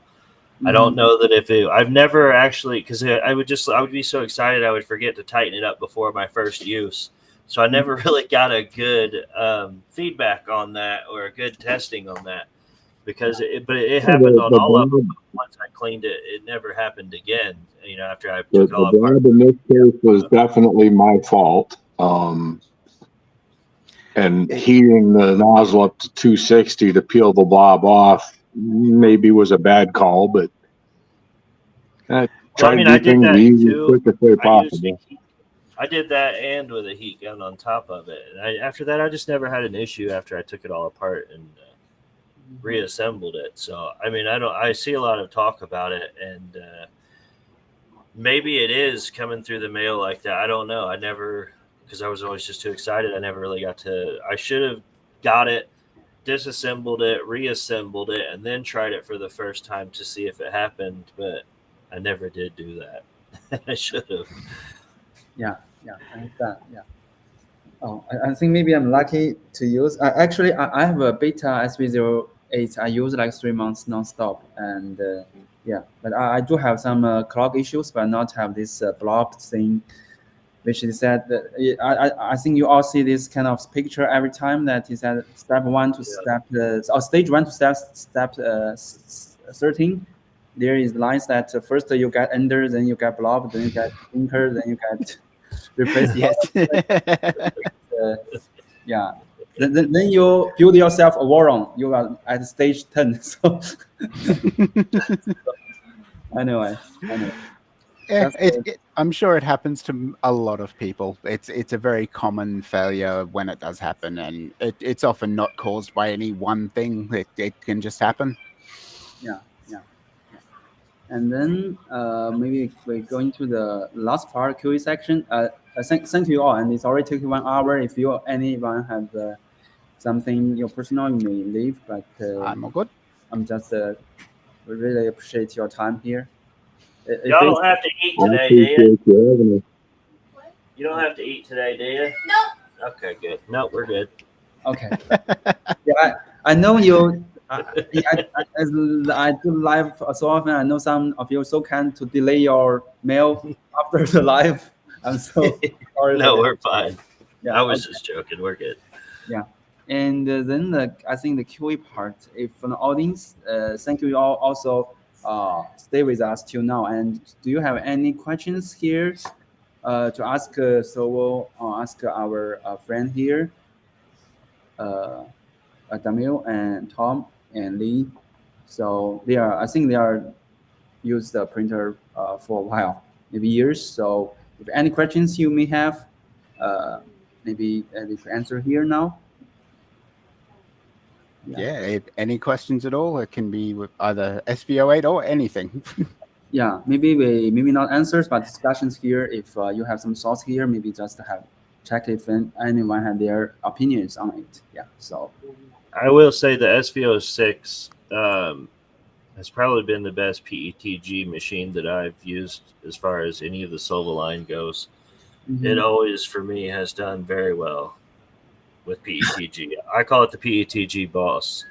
I don't know that I've never actually, because I would be so excited I would forget to tighten it up before my first use. So I never really got a good feedback on that, or a good testing on that, because it happened on all of them. Once I cleaned it, it never happened again. After I took it all apart. The blob in this case was definitely my fault. And heating the nozzle up to 260 to peel the blob off maybe was a bad call, but try to do things easy as quick as way possible. I did that, and with a heat gun on top of it. And after that, I just never had an issue after I took it all apart and reassembled it. So I see a lot of talk about it, and maybe it is coming through the mail like that. I don't know. Because I was always just too excited. I never really got to. I should have got it, disassembled it, reassembled it, and then tried it for the first time to see if it happened. But I never did do that. I should have. Yeah, I understand. Yeah. Oh, I think maybe I'm lucky to use. Actually, I have a beta SV08. I use like 3 months nonstop, and but I do have some clock issues, but not have this blob thing, which is that I think you all see this kind of picture every time, that is at step 1 to stage 1 to step 13. There is lines that first you get under, then you get blob, then you get inker, then you get replace. Yes. Then you build yourself a Warren. You are at stage 10. So anyway. Yeah, I'm sure it happens to a lot of people. It's a very common failure when it does happen, and it's often not caused by any one thing. It can just happen. Yeah. And then maybe we're going to the last part, QA section. Thank you all, and it's already taken 1 hour. If anyone have something personal, you may leave. But I'm all good. I'm just really appreciate your time here. Y'all don't have to eat today, do you? You don't have to eat today, do you? No. Okay, good. No, we're good. Okay. Yeah, I know you. As I do live so often, I know some of you are so kind to delay your mail after the live. I'm so sorry. No, we're fine. Yeah, I was just joking. We're good. Yeah. And then I think the QA part, if from the audience, thank you all also stay with us till now. And do you have any questions here to ask Sovel or ask our friend here, Damien and Tom and Lee? So I think they are used the printer for a while, maybe years. So if any questions you may have, maybe we can answer here now. Yeah, if any questions at all, it can be with either SV08 or anything. Yeah, maybe not answers, but discussions here. If you have some thoughts here, maybe just have check if anyone had their opinions on it. Yeah, so I will say the SV06 has probably been the best PETG machine that I've used as far as any of the Sovel line goes. It always, for me, has done very well with PETG. I call it the PETG boss.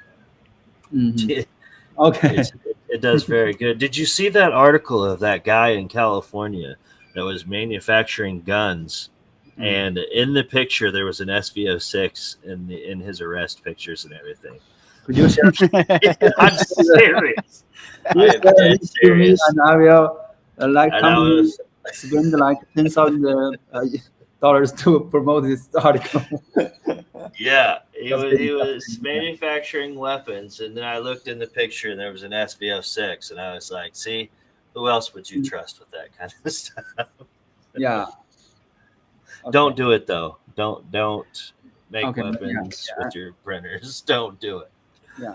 Okay. It does very good. Did you see that article of that guy in California that was manufacturing guns? And in the picture, there was an SV06 in his arrest pictures and everything. Could you share? I'm serious. I'm dead serious. And I will spend like $10,000 to promote this article. Yeah, he was manufacturing weapons, and then I looked in the picture, and there was an SV06, and I was like, "See, who else would you trust with that kind of stuff?" Yeah. Don't do it though. Don't make Okay, weapons with your printers. Don't do it. Yeah.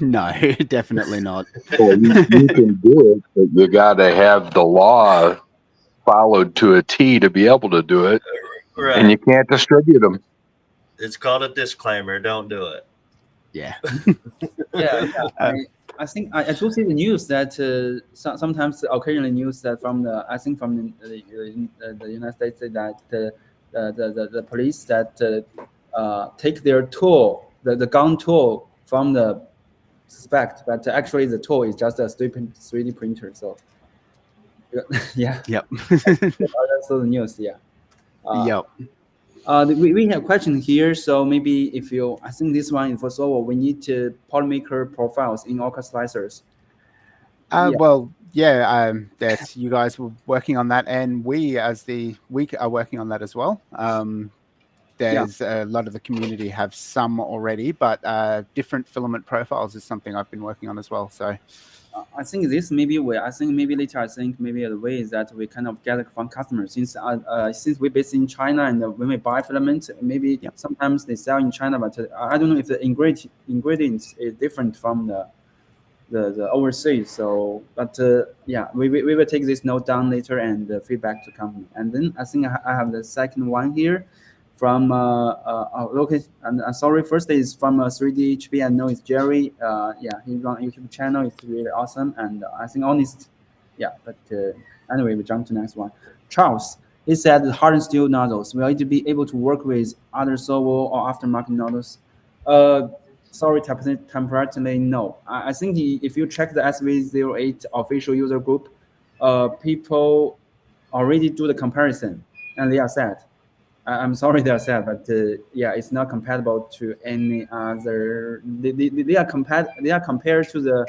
No, definitely not. Well, you can do it, but you got to have the law followed to a T to be able to do it, and you can't distribute them. It's called a disclaimer. Don't do it. Yeah. Yeah. I think I do see the news that sometimes occasionally news that from the United States that the police that take their tool, the gun tool from the suspect, but actually the tool is just a 3D printer. So yeah. Yep. That's the news. Yeah. Yep. We have question here, so maybe if you, I think this one for Solo, we need to polymaker profiles in Orca slicers. Well, yeah, that's you guys were working on that, and we are working on that as well. There's a lot of the community have some already, but different filament profiles is something I've been working on as well. So I think this maybe maybe later, maybe the way is that we kind of gather from customers since we're based in China, and when we buy filament, maybe sometimes they sell in China, but I don't know if the ingredients is different from the overseas. So, but yeah, we will take this note down later and feedback to company. And then I think I have the second one here from local. I'm sorry, first is from 3DHB. I know it's Jerry. Yeah, he's on YouTube channel. It's really awesome, and I think honest. Yeah, but anyway, we jump to the next one. Charles, he said the hardened steel nozzles will it be able to work with other servo or aftermarket nozzles? Sorry, temporarily no. I think if you check the SV08 official user group, people already do the comparison, and they are sad. I'm sorry they are sad, but yeah, it's not compatible to any other. They are compared to the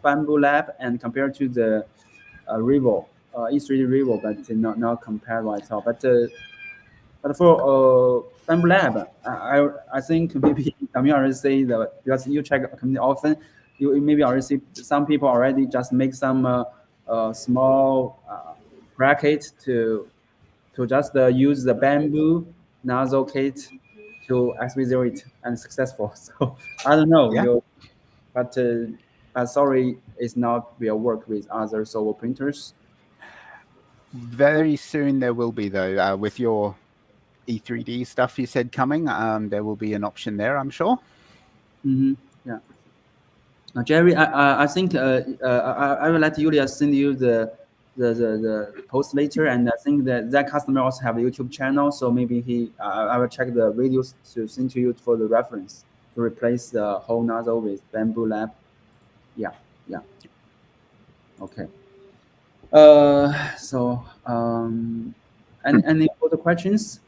Bamboo Lab and compared to the Revo, E3 Revo, but not comparable at all. But for Bamboo Lab, I think maybe Damien already say that because you check community often, you maybe already see some people already just make some small bracket to just use the bamboo nozzle kit to SV08 and successful. So I don't know, Yeah. but sorry, it's not will work with other servo printers. Very soon there will be though, with your E3D stuff you said coming. There will be an option there, I'm sure. Mm-hmm. Yeah. Jerry, I think I will let Julia send you the post later, and I think that customer also have a YouTube channel, so maybe I will check the videos to send to you for the reference to replace the whole nozzle with Bamboo Lab. Yeah. Okay. So any further questions?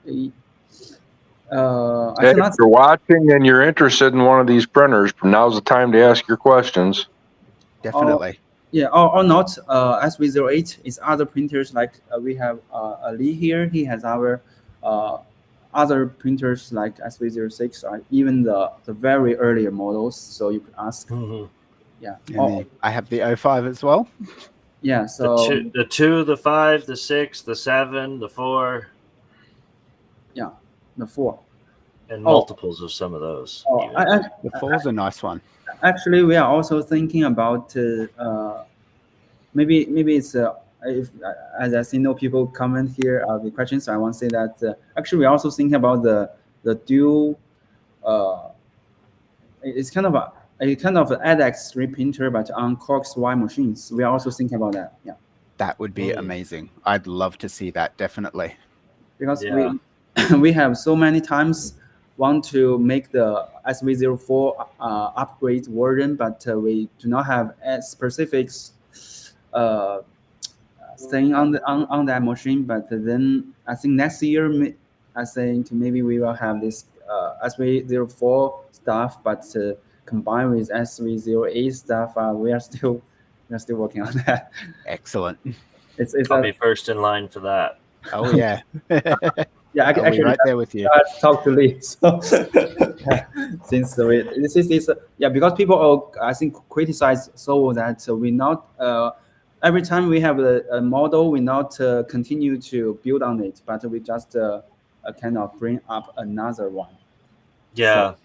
If you're watching and you're interested in one of these printers, now's the time to ask your questions. Definitely. Yeah, or not. SV08 is other printers like we have Lee here. He has our other printers like SV06, or even the very earlier models. So you can ask. Mm-hmm. Yeah. And I have the 05 as well. Yeah. So the 2, the 5, the 6, the 7, the 4. Yeah, the 4. And multiples of some of those. The 4 is a nice one. Actually, we are also thinking about maybe it's if as I see no people comment here the questions. So I want to say that actually we're also thinking about the dual. It's kind of a ADX 3 printer, but on Cork's Y machines. We are also thinking about that. Yeah. That would be amazing. I'd love to see that, definitely. Because we have so many times want to make the SV04 upgrade version, but we do not have a specific thing on that machine. But then I think next year, I think maybe we will have this SV04 stuff, but combined with SV08 stuff. We are still working on that. Excellent. I'll be first in line for that. Oh yeah. Yeah, I'll be actually, right there with you. let's talk to Lee. So, since this is yeah, because people I think criticize so that we not every time we have a model, we not continue to build on it, but we just kind of bring up another one. Yeah.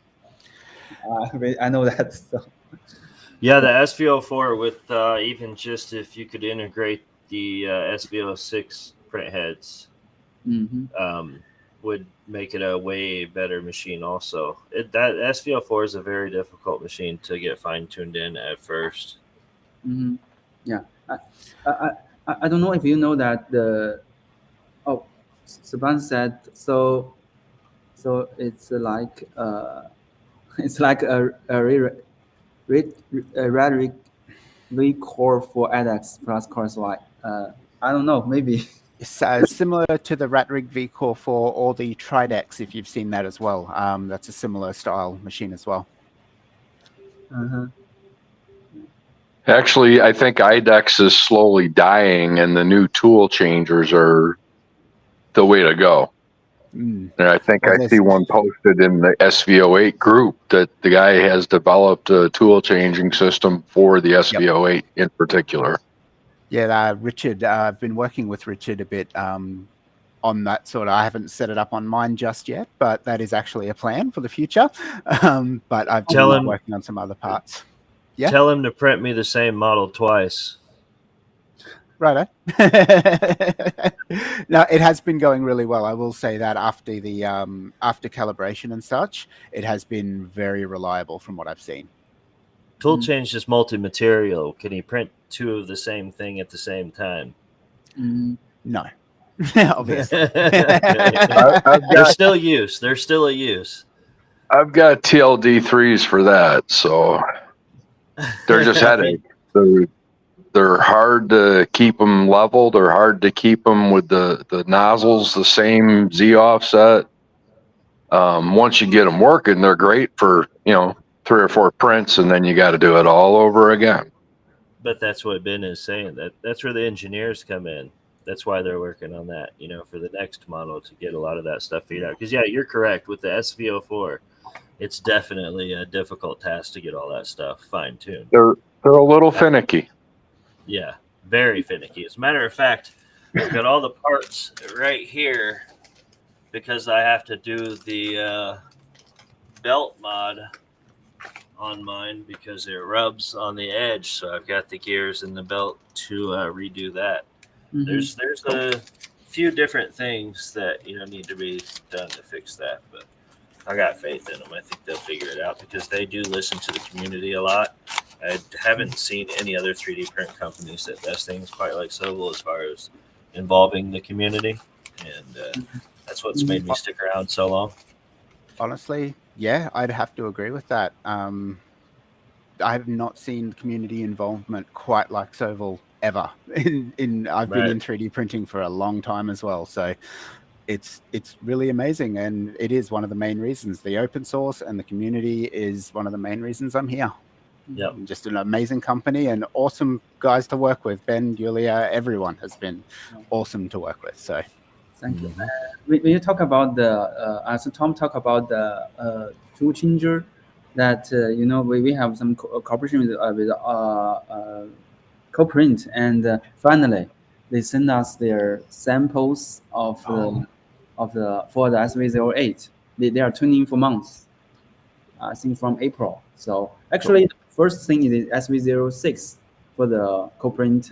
So, I know that. So. Yeah, the SV04 with even just if you could integrate the SV06 print heads, would make it a way better machine. Also, that SV04 is a very difficult machine to get fine tuned in at first. Yeah, I don't know if you know that Saban said so. So it's like a rhetoric we core for edX plus course Y. I don't know, maybe. It's similar to the Ratrig V-Core 4 or the Tridex, if you've seen that as well. That's a similar style machine as well. Actually, I think IDEX is slowly dying, and the new tool changers are the way to go. And I think I see one posted in the SV08 group that the guy has developed a tool changing system for the SV08 in particular. Yeah, Richard, I've been working with Richard a bit on that sort of. I haven't set it up on mine just yet, but that is actually a plan for the future. But I've been working on some other parts. Yeah. Tell him to print me the same model twice. Righto. No, it has been going really well. I will say that after the after calibration and such, it has been very reliable from what I've seen. Tool change is multi-material. Can he print two of the same thing at the same time? No. Obviously. There's still use. There's still a use. I've got TLD3s for that, so they're just headache. They're hard to keep them level. They're hard to keep them with the nozzles the same Z offset. Once you get them working, they're great for 3 or 4 prints, and then you got to do it all over again. But that's what Ben is saying. That's where the engineers come in. That's why they're working on that, for the next model to get a lot of that stuff figured out. Because, yeah, you're correct. With the SV04, it's definitely a difficult task to get all that stuff fine-tuned. They're a little finicky. Yeah, very finicky. As a matter of fact, I've got all the parts right here because I have to do the belt mod on mine because it rubs on the edge. So I've got the gears and the belt to redo that. There's a few different things that need to be done to fix that, but I got faith in them. I think they'll figure it out because they do listen to the community a lot. I haven't seen any other 3D print companies that does things quite like Sobel as far as involving the community, and that's what's made me stick around so long. Honestly, yeah, I'd have to agree with that. I have not seen community involvement quite like Sobel ever. I've been in 3D printing for a long time as well, so it's really amazing, and it is one of the main reasons. The open source and the community is one of the main reasons I'm here. Yep. Just an amazing company and awesome guys to work with. Ben, Julia, everyone has been awesome to work with. So, thank you. When you talk about as Tom talked about the tool changer, that we have some cooperation with CoPrint, and finally they send us their samples of for the SV08. They are tuning for months. I think from April. So actually, the first thing is SV06 for the CoPrint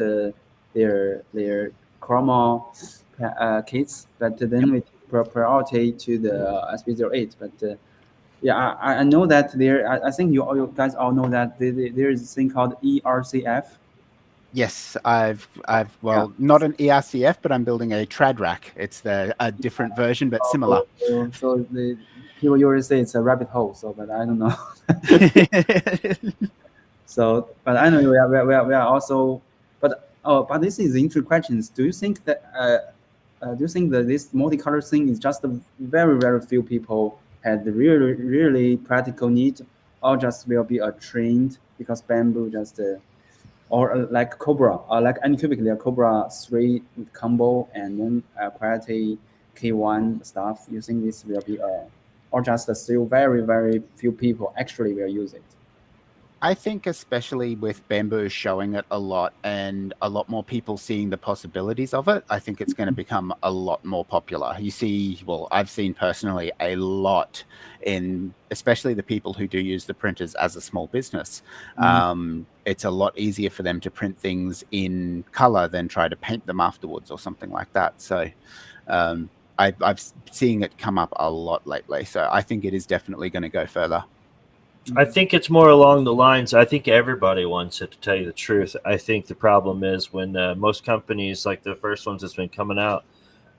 their chroma kits, but then we priority to the SV08. But yeah, I know that I think you guys all know that there is a thing called ERCF. Yes, I've not an ERCF, but I'm building a trad rack. It's a different version, but similar. So the people usually say it's a rabbit hole. So, but I don't know. So, but I know we are also, but this is interesting questions. Do you think that this multicolor thing is just very few people had the really practical need, or just will be a trend because bamboo just or like Cobra, or like Anycubic, Cobra 3 combo, and then quality K1 stuff using this will be or just still very, very few people actually will use it? I think especially with bamboo showing it a lot and a lot more people seeing the possibilities of it, I think it's going to become a lot more popular. You see, well, I've seen personally a lot in, especially the people who do use the printers as a small business. It's a lot easier for them to print things in color than try to paint them afterwards or something like that. So I've seen it come up a lot lately. So I think it is definitely going to go further. I think it's more along the lines, I think everybody wants it, to tell you the truth. I think the problem is when most companies, like the first ones that's been coming out,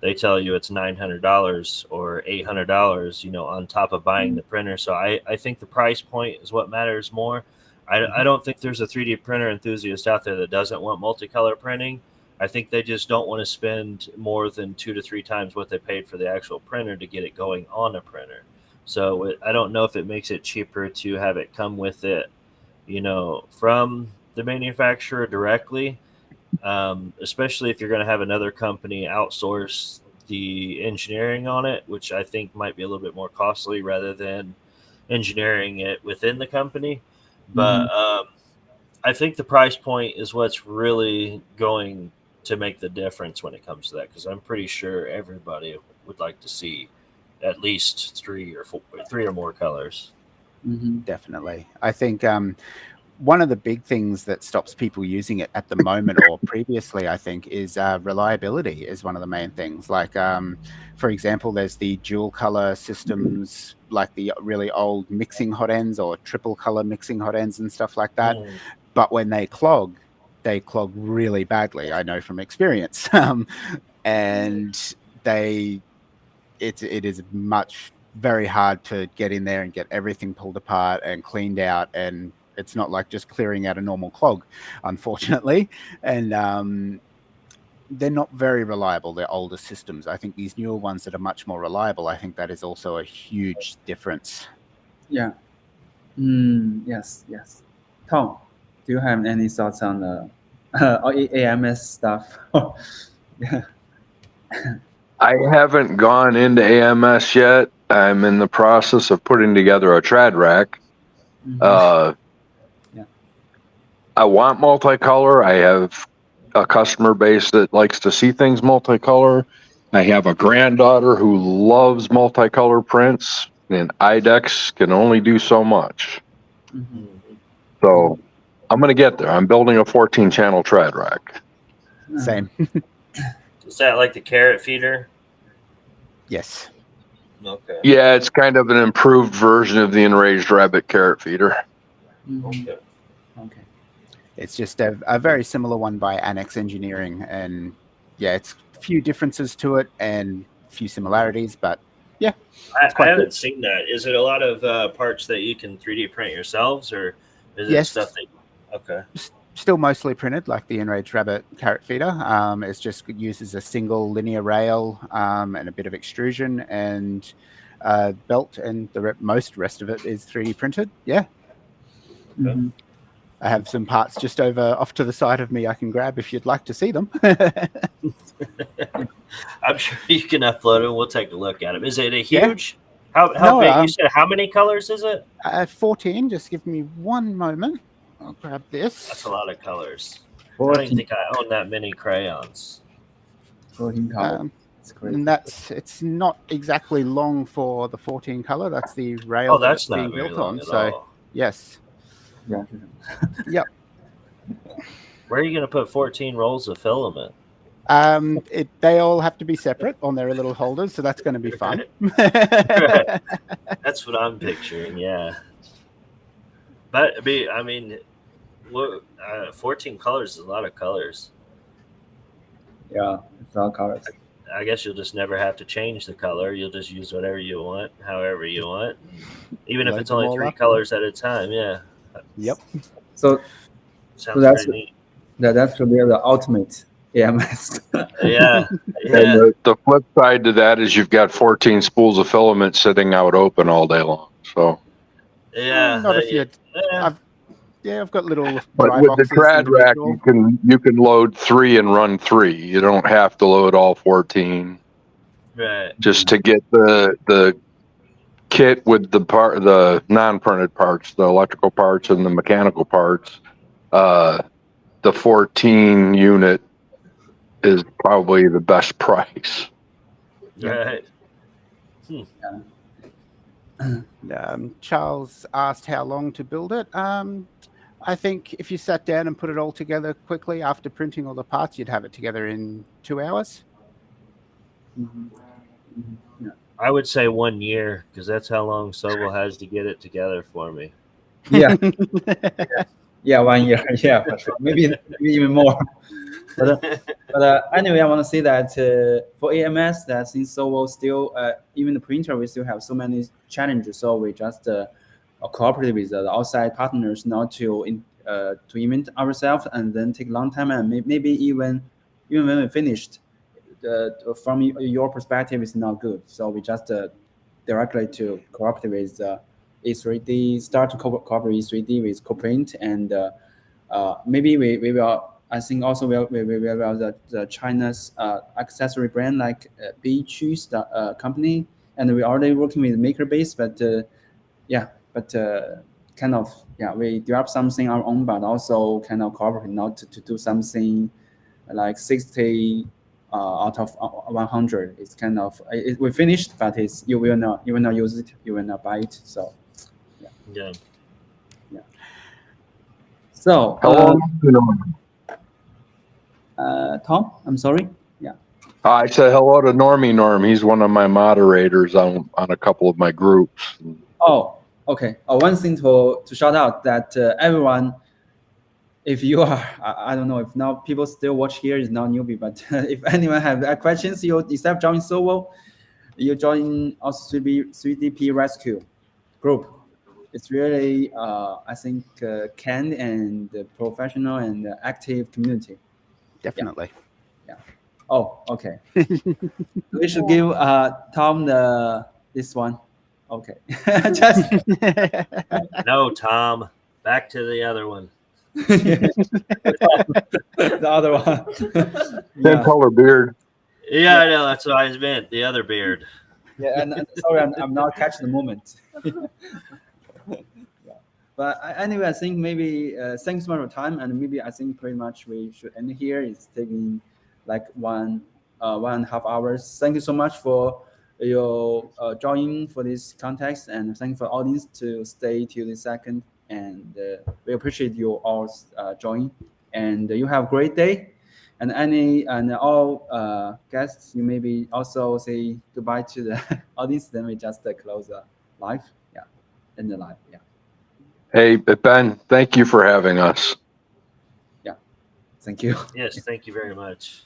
they tell you it's $900 or $800, you know, on top of buying the printer. So I think the price point is what matters more. I don't think there's a 3D printer enthusiast out there that doesn't want multicolor printing. I think they just don't want to spend more than 2 to 3 times what they paid for the actual printer to get it going on a printer. So I don't know if it makes it cheaper to have it come with it, you know, from the manufacturer directly, especially if you're going to have another company outsource the engineering on it, which I think might be a little bit more costly rather than engineering it within the company. But I think the price point is what's really going to make the difference when it comes to that, because I'm pretty sure everybody would like to see at least 3 or more colors. Definitely. I think one of the big things that stops people using it at the moment or previously, I think, is reliability is one of the main things. Like, for example, there's the dual color systems, like the really old mixing hot ends or triple color mixing hot ends and stuff like that. But when they clog really badly. I know from experience. And it is very hard to get in there and get everything pulled apart and cleaned out, and it's not like just clearing out a normal clog, unfortunately. And they're not very reliable. They're older systems. I think these newer ones that are much more reliable, I think that is also a huge difference. Yeah. Yes. Tom, do you have any thoughts on the AMS stuff? Yeah. I haven't gone into AMS yet. I'm in the process of putting together a trad rack. I want multicolor. I have a customer base that likes to see things multicolor. I have a granddaughter who loves multicolor prints, and IDEX can only do so much. So I'm going to get there. I'm building a 14-channel trad rack. Same. Is that like the carrot feeder? Yes. Okay. Yeah, it's kind of an improved version of the enraged rabbit carrot feeder. Okay. It's just a very similar one by Annex Engineering, and yeah, it's a few differences to it and a few similarities, but yeah. I haven't seen that. Is it a lot of parts that you can 3D print yourselves, or is it stuff that? Okay. Still mostly printed, like the Enraged Rabbit carrot feeder. It's just uses a single linear rail and a bit of extrusion and belt, and the most rest of it is 3D printed. Yeah. I have some parts just off to the side of me I can grab if you'd like to see them. I'm sure you can upload them. We'll take a look at them. Is it a huge? Yeah. How big? You said how many colors is it? 14. Just give me one moment. I'll grab this. That's a lot of colors. 14. I don't even think I own that many crayons. 14 colors. That's great. And it's not exactly long for the 14 color. That's the rail that's that's being not very built long on. at So all. yes. Yeah. Yep. Where are you going to put 14 rolls of filament? They all have to be separate on their little holders, so that's going to be fun. That's what I'm picturing. Yeah. But I mean, 14 colors is a lot of colors. Yeah, it's all colors. I guess you'll just never have to change the color. You'll just use whatever you want, however you want, even if it's only 3 colors at a time. Yeah. Yep. So Sounds pretty neat. That should be the ultimate AMS. Yeah. And the flip side to that is you've got 14 spools of filament sitting out open all day long. So yeah. Not if you. I've got little. But with the trad rack, you can load 3 and run 3. You don't have to load all 14. Right. just to get the kit with the non-printed parts, the electrical parts and the mechanical parts. The 14 unit is probably the best price. Right. Charles asked how long to build it. I think if you sat down and put it all together quickly after printing all the parts, you'd have it together in 2 hours. I would say 1 year because that's how long Sobel has to get it together for me. Yeah. Yeah, 1 year. Yeah, for sure. Maybe even more. But anyway, I want to say that for AMS, that since Sobel still, even the printer, we still have so many challenges. So we just cooperate with the outside partners not to invent ourselves and then take a long time, and maybe even when we finished, from your perspective, it's not good. So we just directly to cooperate with E3D, start to cooperate E3D with Coprint, and maybe we will. I think also we will the China's accessory brand like Choose the company, and we're already working with MakerBase, but kind of we develop something our own, but also kind of cooperate not to do something like 60 out of 100. It's kind of we finished, but you will not use it, you will not buy it. So Yeah. So Hello, Tom, I'm sorry. Yeah. I said hello to Norm. He's one of my moderators on a couple of my groups. Oh, okay. One thing to shout out that everyone, if you are, I don't know if now people still watch here is not newbie, but if anyone have questions, you instead of joining Sobel, you join also 3DP Rescue group. It's really, I think, canned and professional and active community. Definitely. Yeah. Oh, okay. We should give Tom this one. Okay. Just No, Tom. Back to the other one. the other one. Same color beard. Yeah, I know. That's what I meant. The other beard. Yeah, and sorry, I'm not catching the moment. But anyway, I think maybe thanks for your time, and maybe I think pretty much we should end here. It's taking like 1.5 hours. Thank you so much for your joining for this context, and thank you for audience to stay till the second. And we appreciate you all join. And you have a great day. And all guests, you maybe also say goodbye to the audience. Then we just close the live. Yeah, end the live. Yeah. Hey, Ben, thank you for having us. Yeah, thank you. Yes, thank you very much.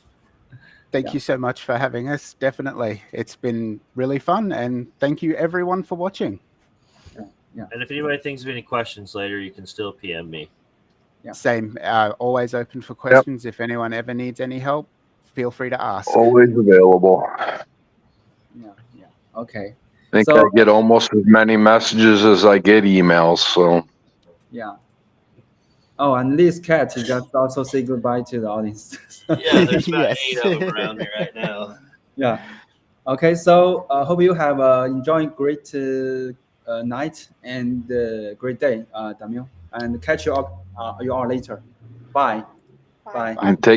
Thank you so much for having us. Definitely. It's been really fun. And thank you, everyone, for watching. Yeah. And if anybody thinks of any questions later, you can still PM me. Yeah. Same. Always open for questions. If anyone ever needs any help, feel free to ask. Always available. Yeah. Okay. I think So- I get almost as many messages as I get emails. So Yeah. Oh, and this cat just also say goodbye to the audience. Yeah, there's about Yes. 8 of them around me right now. Yeah. Okay. So hope you have enjoyed great night and great day, Damien. And catch you up you all later. Bye. Bye. and take